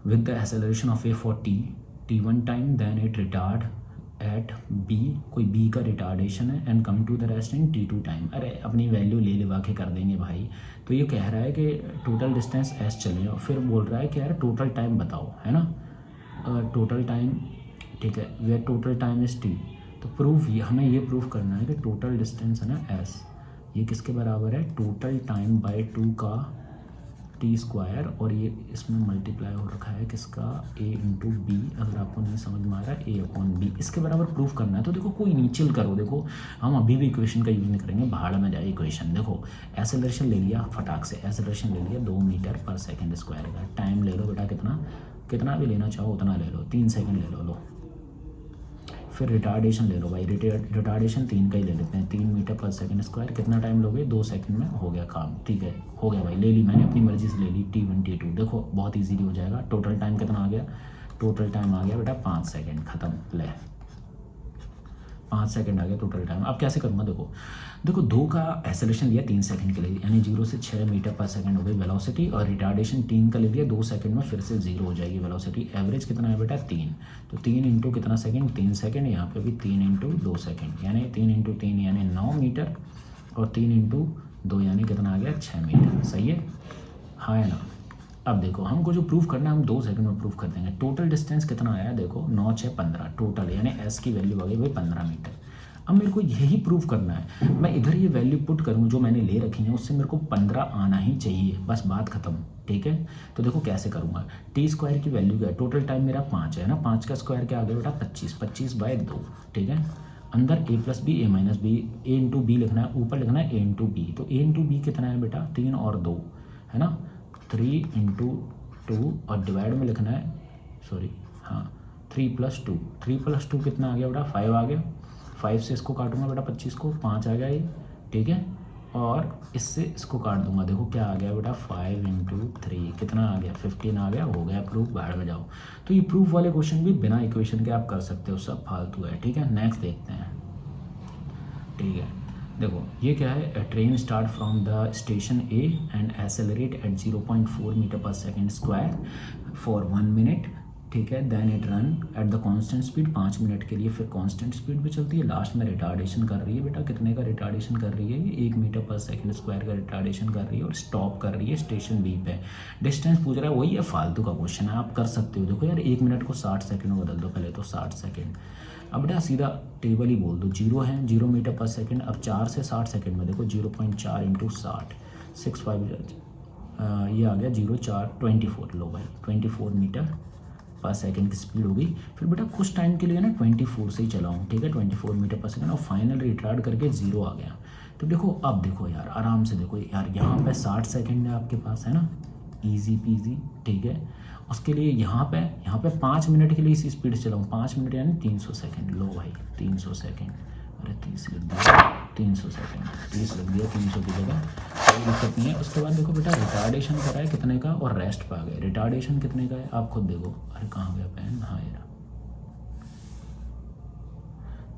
with the acceleration of A for T1 time, then it retard at B, कोई B का रिटार्डेशन है, and come to the rest in T2 time. अरे अपनी वैल्यू ले लेवा के कर देंगे भाई। तो ये कह रहा है कि टोटल डिस्टेंस S चले, और फिर बोल रहा है कि यार टोटल टाइम बताओ, है ना, टोटल टाइम, ठीक है, where total time is T। तो प्रूफ हमें ये प्रूफ करना है कि टोटल डिस्टेंस है ना S, ये किसके बराबर है, टोटल टाइम बाय 2 का T², और ये इसमें मल्टीप्लाई हो रखा है किसका, A × B। अगर आपको नहीं समझ में आ रहा है A/B, इसके बराबर प्रूफ करना है। तो देखो कोई नहीं, चिल करो। देखो हम अभी भी इक्वेशन का यूज़ नहीं करेंगे, भाड़ में जाए इक्वेशन। देखो एक्सेलरेशन ले लिया फटाक से, एक्सेलरेशन ले लिया 2 मीटर पर सेकेंड स्क्वायर का। टाइम ले लो बेटा कितना भी लेना चाहो उतना ले लो, 3 सेकेंड ले लो। फिर रिटार्डेशन ले लो भाई, रिटार्डेशन 3 का ही ले लेते हैं, 3 मीटर पर सेकंड स्क्वायर। कितना टाइम लोगे? 2 सेकंड में हो गया काम, ठीक है, हो गया भाई, ले ली मैंने अपनी मर्जी से ले ली T1 T2। देखो बहुत ईजीली हो जाएगा। टोटल टाइम कितना आ गया? टोटल टाइम आ गया बेटा 5 सेकंड, ख़त्म। ले 5 सेकंड आ गया टोटल टाइम। अब कैसे करूँगा? देखो देखो 2 का एक्सेलरेशन लिया 3 सेकंड के लिए, यानी 0 से 6 मीटर पर सेकंड हो गई वेलोसिटी, और रिटार्डेशन 3 का ले लिया, 2 सेकंड में फिर से 0 हो जाएगी वेलोसिटी। एवरेज कितना है बेटा? 3। तो 3 इंटू कितना सेकंड? 3 सेकंड। यहाँ पे भी 3 इंटू 2 सेकंड, यानी 3 इंटू 3 यानी 9 मीटर, और 3 इंटू 2 यानी कितना आ गया? 6 मीटर। सही है, हाँ है ना? अब देखो हमको जो प्रूफ करना है हम 2 सेकंड में प्रूफ कर देंगे। टोटल डिस्टेंस कितना आया? देखो 9 6 15 टोटल, यानी एस की वैल्यू आ गई भाई 15 मीटर। अब मेरे को यही प्रूफ करना है, मैं इधर ये वैल्यू पुट करूँ जो मैंने ले रखी है, उससे मेरे को 15 आना ही चाहिए, बस बात खत्म, ठीक है। तो देखो कैसे करूँगा। टी स्क्वायर की वैल्यू क्या है? टोटल टाइम मेरा 5 है ना, 5 का स्क्वायर क्या आ गया बेटा? 25, 25/2, ठीक है। अंदर a + b a - b, a into B लिखना है, ऊपर लिखना है a इंटू बी। तो a इंटू बी कितना है बेटा? 3 और 2 है ना, 3 इंटू 2, और डिवाइड में लिखना है, सॉरी हाँ 3 + 2, 3 + 2 कितना आ गया बेटा? 5 आ गया। 5 से इसको काटूंगा बेटा 25 को, 5 आ गया ये, ठीक है। और इससे इसको काट दूंगा, देखो क्या आ गया बेटा? 5 इंटू 3 कितना आ गया? 15 आ गया। हो गया प्रूफ, बाहर में जाओ। तो ये प्रूफ वाले क्वेश्चन भी बिना इक्वेशन के आप कर सकते हो, सब फालतू है, ठीक है। नेक्स्ट देखते हैं, ठीक है। देखो ये क्या है? Train start from the station A and accelerate at 0.4 metre per second square for 1 minute, ठीक है। Then it run at the constant speed, 5 minute के लिए फिर कांस्टेंट स्पीड पे चलती है। लास्ट में रिटार्डेशन कर रही है बेटा, कितने का रिटार्डेशन कर रही है? ये 1 मीटर पर सेकेंड स्क्वायर का रिटार्डेशन कर रही है, और स्टॉप कर रही है स्टेशन बी पे। डिस्टेंस पूछ रहा है, वही है, फालतू का क्वेश्चन है, आप कर सकते हो। देखो यार 1 मिनट को 60 सेकेंड में बदल दो पहले तो, 60 सेकेंड। अब बेटा सीधा टेबल ही बोल दो, 0 है 0 मीटर पर सेकेंड। अब 4 से 60 सेकेंड में देखो 0.4 इंटू 60, 65 ये आ गया 0.4 24, लो भाई 24 मीटर पर सेकेंड की स्पीड होगी। फिर बेटा कुछ टाइम के लिए ना 24 से ही चलाऊँ, ठीक है, 24 मीटर पर सेकेंड, और फाइनल रिटार्ड करके 0 आ गया। तो देखो अब देखो यार आराम से देखो यार, यहाँ पे 60 सेकेंड है आपके पास, है ना, ईजी पीजी, ठीक है। उसके लिए यहाँ पे 5 मिनट के लिए इसी स्पीड से चलाऊँ, 5 मिनट यानी 300 सेकेंड, लो भाई 300 सेकेंड, अरे 30 लिख दिया, 300 सेकेंड, 30 लिख दिया 300 की जगह, कोई दिक्कत नहीं है। उसके बाद देखो बेटा रिटार्डेशन करा है कितने का, और रेस्ट पे आ गए। रिटार्डेशन कितने का है आप खुद देखो, अरे कहाँ गया पेन, हाँ यार।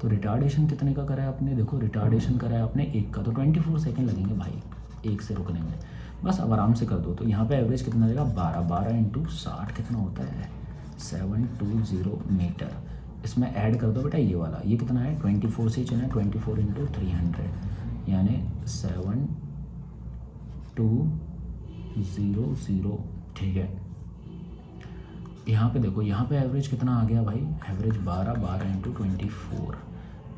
तो रिटार्डेशन कितने का करा है आपने? देखो रिटार्डेशन करा है आपने 1 का, तो 24 सेकेंड लगेंगे भाई 1 से रुकने में, बस अब आराम से कर दो। तो यहाँ पे एवरेज कितना रहेगा? 12 इंटू 60 कितना होता है? 720 मीटर। इसमें ऐड कर दो बेटा ये वाला, ये कितना है? 24 से ही चलना है, 24 इंटू 300 यानी 7200, ठीक है। यहाँ पे देखो, यहाँ पे एवरेज कितना आ गया भाई? Average 12 into 24।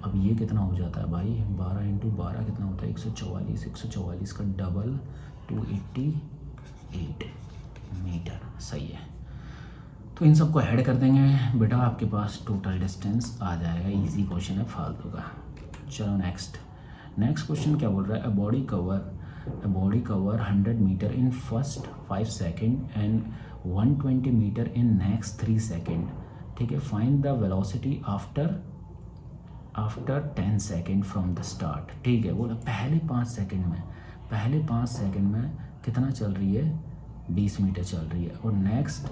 अब ये कितना हो जाता है भाई? 12 इंटू 12 कितना होता है? 144, 144 का डबल 288 मीटर, सही है। तो इन सबको ऐड कर देंगे बेटा, आपके पास टोटल डिस्टेंस आ जाएगा। इजी क्वेश्चन है, फालतू का। चलो नेक्स्ट क्वेश्चन क्या बोल रहा है? A body cover 100 metre in first 5 second and 120 metre in next 3 second, ठीक है। Find the velocity after 10 second from the start, ठीक है। बोला पहले 5 सेकेंड में कितना चल रही है? 20 मीटर चल रही है। और नेक्स्ट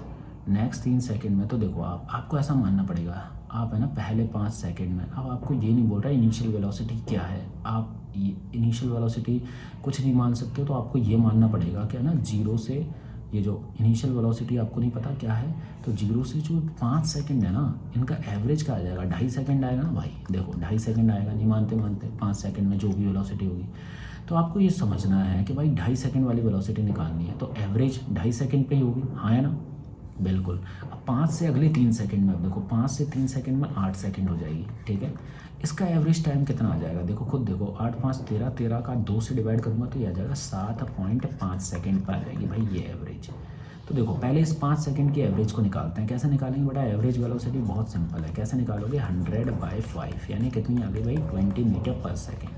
3 सेकेंड में, तो देखो आपको ऐसा मानना पड़ेगा, आप है ना पहले 5 सेकेंड में, अब आपको ये नहीं बोल रहा इनिशियल वेलोसिटी क्या है, आप इनिशियल वेलोसिटी कुछ नहीं मान सकते, तो आपको ये मानना पड़ेगा कि है ना 0 से, ये जो इनिशियल वेलोसिटी आपको नहीं पता क्या है, तो 0 से जो 5 सेकंड है ना, इनका एवरेज क्या आ जाएगा? 2.5 सेकंड आएगा ना भाई। देखो 2.5 सेकंड आएगा, नहीं मानते 5 सेकंड में जो भी वेलोसिटी होगी। तो आपको ये समझना है कि भाई 2.5 सेकंड वाली वेलोसिटी निकालनी है, तो एवरेज 2.5 सेकंड पे ही होगी, हाँ है ना, बिल्कुल। अब 5 से अगले 3 सेकंड में, अब देखो 5 से 3 सेकंड में 8 सेकंड हो जाएगी, ठीक है। इसका एवरेज टाइम कितना आ जाएगा? देखो खुद देखो, 8 5 13, 13 का 2 से डिवाइड करूँगा तो ये आ जाएगा 7.5 सेकंड पर आ जाएगी भाई ये एवरेज। तो देखो पहले इस 5 सेकंड की एवरेज को निकालते हैं। कैसे निकालेंगे बेटा? एवरेज वेलोसिटी बहुत सिंपल है, कैसे निकालोगे? 100/5 यानी कितनी आ गई भाई? 20 मीटर पर सेकेंड,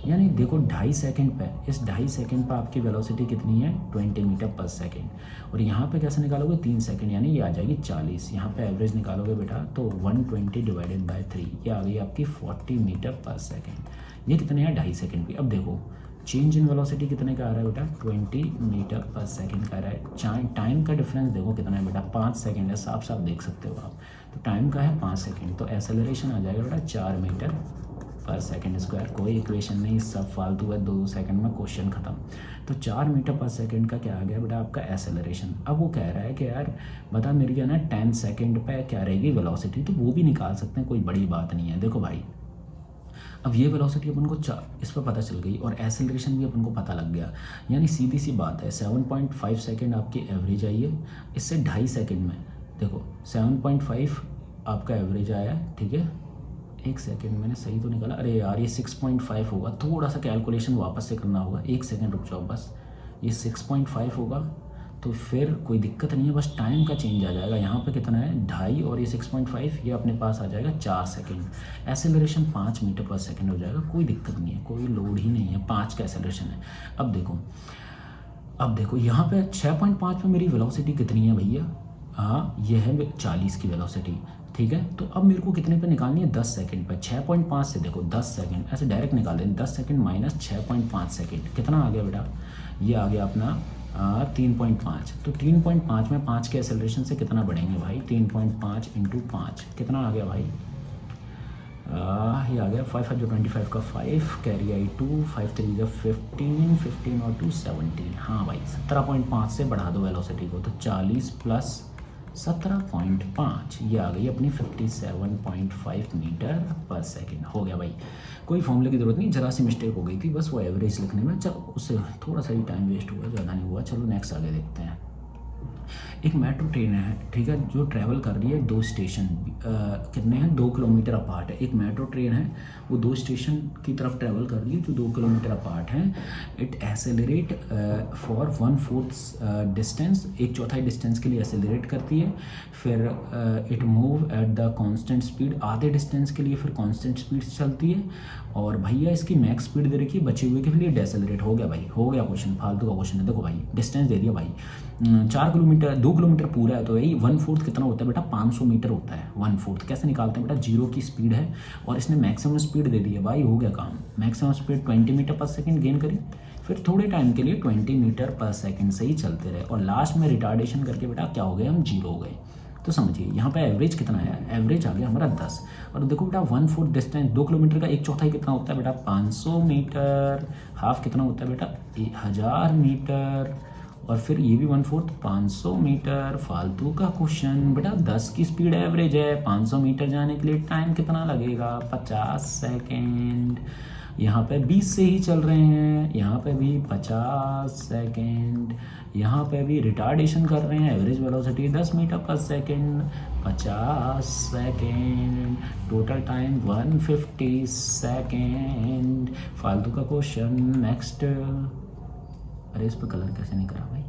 यानी देखो 2.5 सेकंड पे, इस 2.5 सेकंड पे आपकी वेलोसिटी कितनी है 20 मीटर पर सेकंड, और यहाँ पे कैसे निकालोगे 3 सेकंड, यानी ये आ जाएगी 40। यहाँ पे एवरेज निकालोगे बेटा तो 120 डिवाइडेड बाय 3, ये आ गई आपकी 40 मीटर पर सेकंड। ये कितने हैं 2.5 सेकंड की। अब देखो चेंज इन वेलोसिटी कितने का आ रहा है बेटा 20 मीटर पर सेकंड का आ रहा है। टाइम का डिफरेंस देखो कितना है बेटा 5 सेकंड है, साफ साफ देख सकते हो आप। तो टाइम का है 5 सेकंड, तो एसेलरेशन आ जाएगा बेटा 4 मीटर पर सेकंड स्क्वायर। कोई इक्वेशन नहीं, सब फालतू है, 2 सेकंड में क्वेश्चन खत्म। तो 4 मीटर पर सेकंड का क्या आ गया बेटा आपका एसेलरेशन। अब वो कह रहा है कि यार बता मेरी क्या ना 10 सेकंड पे क्या रहेगी वेलोसिटी, तो वो भी निकाल सकते हैं, कोई बड़ी बात नहीं है। देखो भाई अब ये वेलोसिटी अपन को इस पर पता चल गई और एसेलरेशन भी अपन को पता लग गया, यानी सीधी सी बात है 7.5 सेकंड आपकी एवरेज आई है। इससे 2.5 सेकंड में देखो 7.5 आपका एवरेज आया है, ठीक है। एक सेकंड मैंने सही तो निकाला, अरे यार ये 6.5 होगा, थोड़ा सा कैलकुलेशन वापस से करना होगा, एक सेकंड रुक जाओ बस। ये 6.5 होगा तो फिर कोई दिक्कत नहीं है, बस टाइम का चेंज आ जाएगा। यहाँ पे कितना है 2.5 और ये 6.5, ये अपने पास आ जाएगा 4 second. Acceleration 5 metre per second हो जाएगा, कोई दिक्कत नहीं है, कोई लोड ही नहीं है, 5 का एसेलरेशन है। अब देखो यहाँ पे 6.5 पे मेरी वेलोसिटी कितनी है भैया, हाँ ये है 40 की वेलोसिटी, ठीक है। तो अब मेरे को कितने पे निकालनी है 10 सेकंड पे। 6.5 से देखो 10 सेकंड ऐसे डायरेक्ट निकाल दें, 10 सेकंड माइनस 6.5 सेकंड कितना आ गया बेटा, ये आ गया अपना 3.5। तो 3.5 में 5 के एसेलरेशन से कितना बढ़ेंगे भाई, 3.5 इंटू 5 कितना आ गया भाई, ये आ गया 5 जो 25 का 5 कैरी आई 2 5 3 जो 15 15 और 2 17। हाँ भाई 17.5 से बढ़ा दो वेलोसिटी को, तो 40 प्लस 17.5 ये आ गई अपनी 57.5 मीटर पर सेकंड। हो गया भाई, कोई फॉर्मूले की ज़रूरत नहीं, जरा सी मिस्टेक हो गई थी बस वो एवरेज लिखने में, चलो उससे थोड़ा सा ही टाइम वेस्ट हुआ, ज़्यादा नहीं हुआ। चलो नेक्स्ट आगे देखते हैं। एक मेट्रो ट्रेन है, ठीक है, जो ट्रैवल कर रही है 2 स्टेशन कितने हैं 2 किलोमीटर अपार्ट है। एक मेट्रो ट्रेन है वो 2 स्टेशन की तरफ ट्रैवल कर रही है जो 2 किलोमीटर अपार्ट हैं। It accelerate for 1/4 distance, 1/4 distance के लिए एसेलरेट करती है। फिर it move at the constant speed, आधे डिस्टेंस के लिए फिर कांस्टेंट स्पीड से चलती है। और भैया इसकी मैक्स स्पीड दे रखी है, बचे हुए के लिए डेसेलरेट। हो गया भाई, हो गया क्वेश्चन, फालतू का क्वेश्चन है। देखो भाई डिस्टेंस दे दिया भाई 4 किलोमीटर, 2 किलोमीटर पूरा है, तो यही 1/4 कितना होता है बेटा 500 मीटर होता है। 1/4 कैसे निकालते हैं बेटा, 0 की स्पीड है और इसने मैक्सिमम स्पीड दे दी है भाई, हो गया काम। Maximum speed 20 metre per second gain करी, फिर थोड़े टाइम के लिए 20 मीटर पर सेकंड से ही चलते रहे और लास्ट में रिटार्डेशन करके बेटा क्या हो गए, हम 0 हो गए। तो समझिए यहाँ पे एवरेज कितना है, एवरेज आ गया हमारा 10। और देखो बेटा 1/4 डिस्टेंस 2 किलोमीटर का 1/4 कितना होता है बेटा 500 मीटर, हाफ कितना होता है बेटा 1000 मीटर, और फिर ये भी 1/4 500 मीटर। फालतू का क्वेश्चन बेटा, 10 की स्पीड एवरेज है, 500 मीटर जाने के लिए टाइम कितना लगेगा 50 सेकेंड। यहाँ पे 20 से ही चल रहे हैं, यहाँ पे भी 50 सेकेंड, यहाँ पे भी रिटार्डेशन कर रहे हैं, average velocity 10 metre per second, 50 second, total time 150 second. फालतू का क्वेश्चन। नेक्स्ट, अरे इस पर कलर कैसे नहीं करा भाई,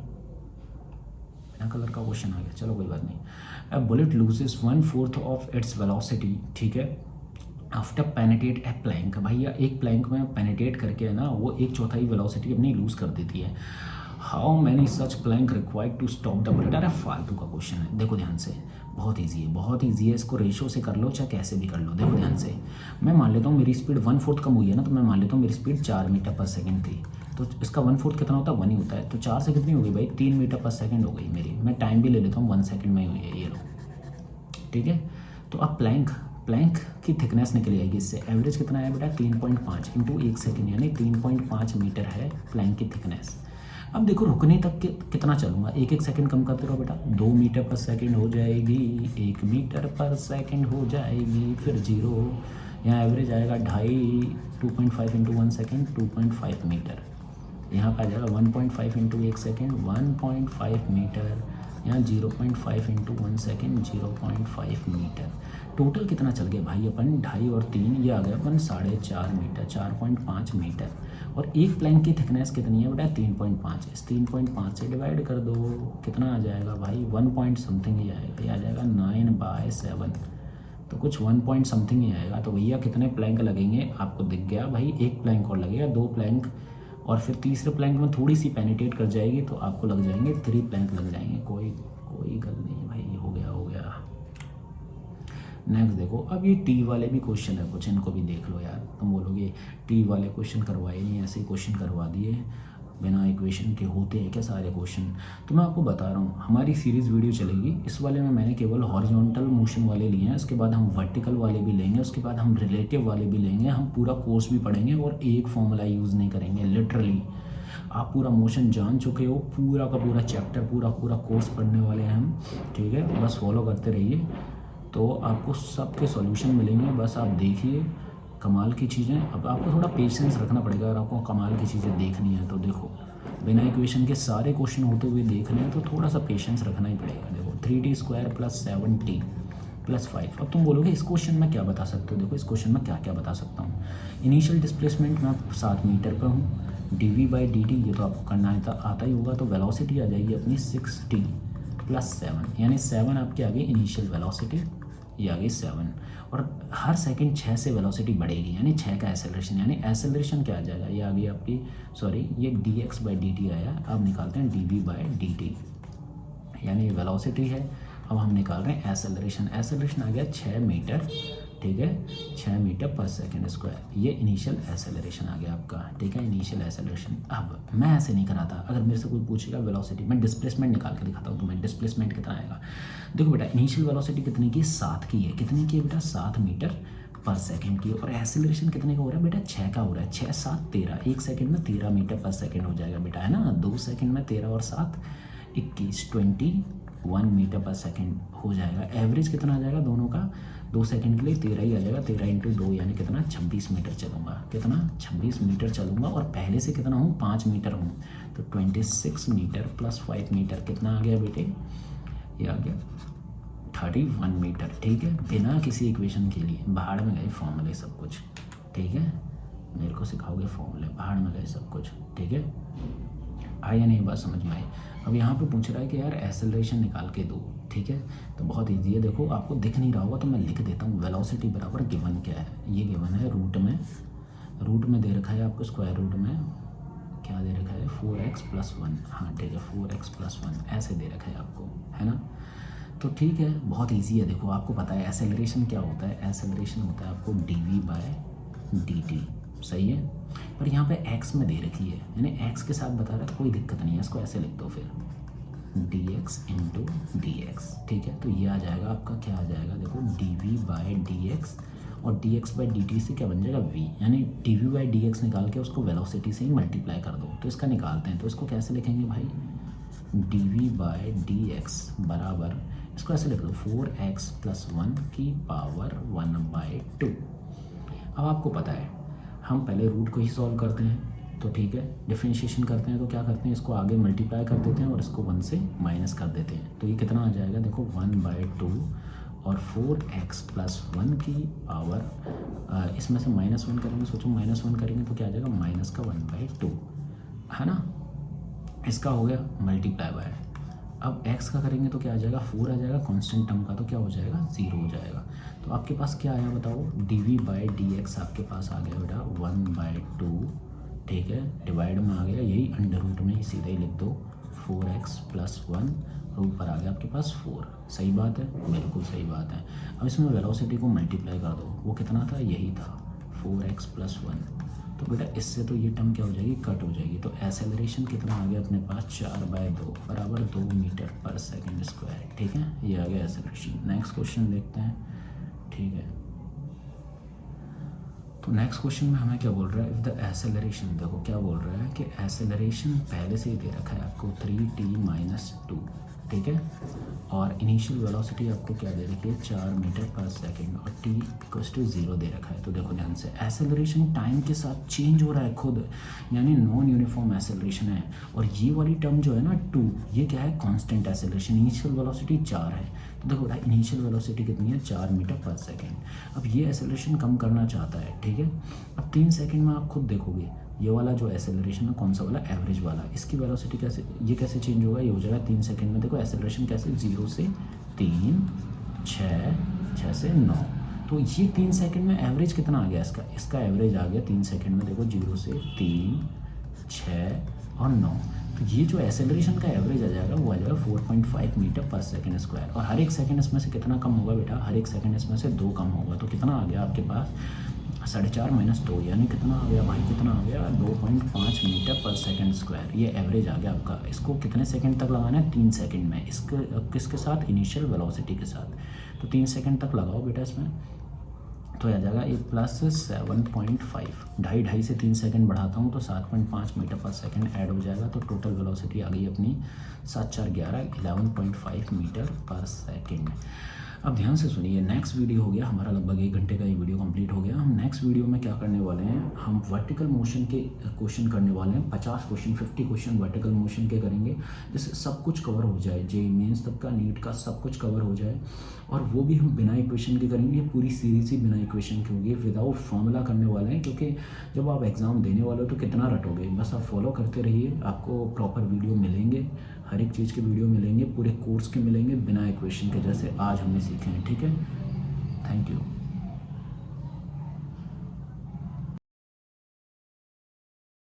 बिना कलर का क्वेश्चन आ गया, चलो कोई बात नहीं। A bullet loses 1/4 of its velocity, ठीक है, आफ्टर पेनिट्रेट ए प्लैंक। भैया एक प्लैंक में पेनिट्रेट करके है ना वो 1/4 वेलोसिटी अपनी लूज कर देती है। How many such plank required to stop the bullet. अरे फालतू का क्वेश्चन है, देखो ध्यान से, बहुत ईजी है, बहुत ईजी है, इसको रेशो से कर लो चाहे कैसे भी कर लो। देखो ध्यान से, मैं मान लेता हूँ मेरी स्पीड 1/4 कम हुई है ना, तो मैं मान लेता हूँ मेरी स्पीड 4 मीटर पर सेकंड थी, तो इसका 1/4 कितना होता है 1 ही होता है, तो 4 से कितनी हो गई भाई 3 मीटर पर सेकंड हो गई मेरी। मैं टाइम भी ले लेता हूँ 1 सेकंड में हुई है, ये लो, ठीक है। तो अब प्लैंक की थिकनेस निकल आएगी इससे। एवरेज कितना है बेटा 3.5 इंटू 1 सेकेंड, यानी 3.5 मीटर है प्लैंक की थिकनेस। अब देखो रुकने तक के कितना चलूँगा, 1-1 सेकंड कम करते रहो बेटा, 2 मीटर पर सेकंड हो जाएगी, 1 मीटर पर सेकंड हो जाएगी, फिर 0, यहाँ एवरेज आएगा 2.5, 2.5 इंटू 1 सेकेंड 2.5 मीटर, यहाँ पर आ जाएगा 1.5 इंटू 1 सेकेंड 1.5 मीटर, यहाँ 0.5 इंटू 1 सेकेंड 0.5 मीटर। टोटल कितना चल गया भाई अपन 2.5 और 3, ये आ गया अपन 4.5 मीटर, 4.5 मीटर। और एक प्लैंक की थिकनेस कितनी है बेटा 3.5, इस 3.5 से डिवाइड कर दो, कितना आ जाएगा भाई 1 पॉइंट समथिंग ही आएगा, ये आ जाएगा 9/7। तो कुछ 1 पॉइंट समथिंग ही आएगा। तो भैया कितने प्लैंक लगेंगे आपको दिख गया भाई, एक प्लैंक और लगेगा, 2 प्लैंक, और फिर तीसरे प्लैंक में थोड़ी सी पेनिट्रेट कर जाएगी तो आपको लग जाएंगे 3 प्लैंक लग जाएंगे। कोई कोई गल नहीं भाई, हो गया हो गया। नेक्स्ट देखो, अब ये टी वाले भी क्वेश्चन है कुछ, इनको भी देख लो यार। तुम बोलोगे टी वाले क्वेश्चन करवाए नहीं, ऐसे ही क्वेश्चन करवा दिए बिना इक्वेशन के, होते हैं क्या सारे क्वेश्चन। तो मैं आपको बता रहा हूँ, हमारी सीरीज़ वीडियो चलेगी, इस वाले में मैंने केवल हॉरिजॉन्टल मोशन वाले लिए हैं, उसके बाद हम वर्टिकल वाले भी लेंगे, उसके बाद हम रिलेटिव वाले भी लेंगे, हम पूरा कोर्स भी पढ़ेंगे और एक फॉर्मूला यूज़ नहीं करेंगे। लिटरली आप पूरा मोशन जान चुके हो, पूरा का पूरा चैप्टर, पूरा कोर्स पढ़ने वाले हैं हम, ठीक है। बस फॉलो करते रहिए तो आपको सबके सॉल्यूशन मिलेंगे। बस आप देखिए कमाल की चीज़ें। अब आपको थोड़ा पेशेंस रखना पड़ेगा अगर आपको कमाल की चीज़ें देखनी है तो। देखो बिना इक्वेशन के सारे क्वेश्चन होते हुए देख रहे हैं तो थोड़ा सा पेशेंस रखना ही पड़ेगा। देखो 3t² + 7t + 5। अब तुम बोलोगे इस क्वेश्चन में क्या बता सकते हो। देखो इस क्वेश्चन में क्या क्या बता सकता हूँ। इनिशियल डिस्प्लेसमेंट मैं 7 मीटर पर हूँ, dv/dt ये तो आपको करना आता ही होगा। तो वेलोसिटी आ जाएगी अपनी 6t + 7, यानी 7 आपके आगे इनिशियल वेलोसिटी, ये आ गई 7, और हर सेकंड 6 से वेलोसिटी बढ़ेगी, यानी 6 का एक्सेलरेशन, यानी एक्सेलरेशन क्या आ जाएगा, ये आ गई आपकी, सॉरी ये dx/dt आया, अब निकालते हैं dv/dt, यानी ये वेलोसिटी है। अब हम निकाल रहे हैं एक्सेलरेशन, एक्सेलरेशन आ गया 6 मीटर, ठीक है, 6 मीटर/सेकंड², ये इनिशियल एक्सेलरेशन आ गया आपका, ठीक है, इनिशियल एक्सेलरेशन। अब मैं ऐसे नहीं कराता, अगर मेरे से कोई पूछेगा वेलोसिटी, मैं डिस्प्लेसमेंट निकाल के दिखाता हूँ तुम्हें, डिस्प्लेसमेंट कितना आएगा। देखो बेटा इनिशियल वेलोसिटी कितने की, 7 की है, कितने की है बेटा, 7 मीटर/सेकंड की, और एक्सेलरेशन कितने का हो रहा है बेटा, 6 का हो रहा है, 6 7 13, 1 सेकंड में 13 मीटर/सेकंड हो जाएगा बेटा, है ना। 2 सेकंड में 13 और 7 21, 21 मीटर/सेकंड हो जाएगा। एवरेज कितना आ जाएगा दोनों का, 2 सेकंड के लिए 13 ही आ जाएगा, 13 × 2 यानी कितना, 26 मीटर चलूँगा, कितना 26 मीटर चलूँगा, और पहले से कितना हूँ, 5 मीटर हूँ, तो 26 मीटर + 5 मीटर कितना आ गया बेटे, ये आ गया 31 मीटर, ठीक है, बिना किसी इक्वेशन के लिए। बाहर में गए फॉर्मूले सब कुछ, ठीक है, मेरे को सिखाओगे फॉर्मूले, बाहर में गए सब कुछ, ठीक है। आई या नहीं बात समझ में आई। अब यहाँ पे पूछ रहा है कि यार एक्सेलरेशन निकाल के दो, ठीक है, तो बहुत ईजी है। देखो आपको दिख नहीं रहा होगा तो मैं लिख देता हूँ, वेलोसिटी बराबर गिवन क्या है, ये गिवन है रूट में दे रखा है आपको, स्क्वायर रूट में क्या दे रखा है, 4x + 1, हाँ ठीक है, 4x + 1 ऐसे दे रखा है आपको, है ना। तो ठीक है, बहुत ईजी है। देखो आपको पता है एक्सेलरेशन क्या होता है, एक्सेलरेशन होता है आपको dv/dt, सही है। पर यहाँ पे x में दे रखी है, यानी x के साथ बता रहा है, कोई दिक्कत नहीं है, इसको ऐसे लिख दो फिर dx × dx, ठीक है। तो ये आ जाएगा आपका, क्या आ जाएगा देखो, dv/dx, और dx/dt से क्या बन जाएगा v, यानी dv/dx निकाल के उसको वेलोसिटी से ही मल्टीप्लाई कर दो। तो इसका निकालते हैं, तो इसको कैसे लिखेंगे भाई, dv/dx बराबर, इसको ऐसे लिख लो 4x + 1 की पावर 1/2। अब आपको पता है हम पहले रूट को ही सॉल्व करते हैं, तो ठीक है, डिफरेंशिएशन करते हैं तो क्या करते हैं, इसको आगे मल्टीप्लाई कर देते हैं और इसको 1 से माइनस कर देते हैं। तो ये कितना आ जाएगा देखो, 1/2 और 4x + 1 की पावर, इसमें से -1 करेंगे, सोचो -1 करेंगे तो क्या आ जाएगा, -1/2, है ना। इसका हो गया मल्टीप्लाई बाय, अब x का करेंगे तो क्या आ जाएगा, 4 आ जाएगा, कांस्टेंट टर्म का तो क्या हो जाएगा, 0 हो जाएगा। तो आपके पास क्या आया बताओ, dv/dx आपके पास आ गया बेटा 1/2, ठीक है, डिवाइड में आ गया, यही अंडर रूट में ही सीधा ही लिख दो, 4x + 1, रूट पर आ गया आपके पास 4। सही बात है, बिल्कुल सही बात है। अब इसमें वेलोसिटी को मल्टीप्लाई कर दो, वो कितना था, यही था 4x + 1, तो बेटा इससे तो ये टर्म क्या हो जाएगी, कट हो जाएगी। तो एक्सेलरेशन कितना आ गया अपने पास, 4/2 बराबर 2 मीटर/सेकंड², ठीक है, ये आ गया एक्सेलरेशन। नेक्स्ट क्वेश्चन देखते हैं, ठीक है। तो नेक्स्ट क्वेश्चन में हमें क्या बोल रहा है, इफ़ द एक्सेलरेशन, देखो क्या बोल रहा है कि एक्सेलरेशन पहले से ही दे रखा है आपको 3t - 2, ठीक है, और इनिशियल वेलोसिटी आपको क्या दे रखी है, 4 मीटर/सेकंड, और t = 0 दे रखा है। तो देखो ध्यान से, एक्सेलरेशन टाइम के साथ चेंज हो रहा है खुद, यानी नॉन यूनिफॉर्म एक्सेलरेशन है। और ये वाली टर्म जो है ना 2, ये क्या है, कांस्टेंट एक्सेलरेशन, इनिशियल वेलोसिटी 4 है। तो देखो बेटा इनिशियल वेलोसिटी कितनी है, 4 मीटर/सेकंड। अब ये एक्सेलरेशन कम करना चाहता है, ठीक है। अब 3 सेकंड में आप खुद देखोगे, ये वाला जो एक्सेलरेशन है कौन सा वाला, एवरेज वाला, इसकी वेलोसिटी कैसे, ये कैसे चेंज होगा, ये हो जाएगा 3 सेकंड में। देखो एक्सेलरेशन कैसे, 0 से 3, 6 से 9, तो ये 3 सेकंड में एवरेज कितना आ गया इसका एवरेज आ गया 3 सेकंड में, देखो 0 से 3, 6 और 9। तो ये जो एक्सेलरेशन का एवरेज आ जाएगा वो आ जाएगा 4.5 मीटर पर सेकंड स्क्वायर। और हर एक सेकंड इसमें से कितना कम होगा बेटा, हर एक सेकंड इसमें से 2 कम होगा। तो कितना आ गया आपके पास 4.5 - 2 यानी कितना आ गया भाई, कितना आ गया 2.5 मीटर पर सेकंड स्क्वायर। ये एवरेज आ गया आपका। इसको कितने सेकंड तक लगाना है, 3 सेकंड में। किसके साथ, इनिशियल वेलोसिटी के साथ। तो 3 सेकंड तक लगाओ बेटा इसमें, तो आ जाएगा ये प्लस 7.5, ढाई से 3 सेकंड बढ़ाता हूँ तो 7.5 मीटर पर सेकंड ऐड हो जाएगा। तो टोटल वेलोसिटी आ गई अपनी 7 4 11 11.5 मीटर पर सेकंड। अब ध्यान से सुनिए, नेक्स्ट वीडियो हो गया हमारा, लगभग 1 घंटे का ये वीडियो कंप्लीट हो गया। हम नेक्स्ट वीडियो में क्या करने वाले हैं, हम वर्टिकल मोशन के क्वेश्चन करने वाले हैं। 50 क्वेश्चन 50 क्वेश्चन वर्टिकल मोशन के करेंगे, जिससे सब कुछ कवर हो जाए, जे मेंस तक का, नीट का सब कुछ कवर हो जाए। और वो भी हम बिना इक्वेशन के करेंगे। ये पूरी सीरीज ही बिना इक्वेशन की होगी, विदाउट फॉर्मूला करने वाले हैं, क्योंकि जब आप एग्ज़ाम देने वाले हो तो कितना रटोगे। बस आप फॉलो करते रहिए, आपको प्रॉपर वीडियो मिलेंगे, हर एक चीज़ के वीडियो मिलेंगे, पूरे कोर्स के मिलेंगे बिना इक्वेशन के, जैसे आज हमने सीखे हैं। ठीक है, थैंक यू।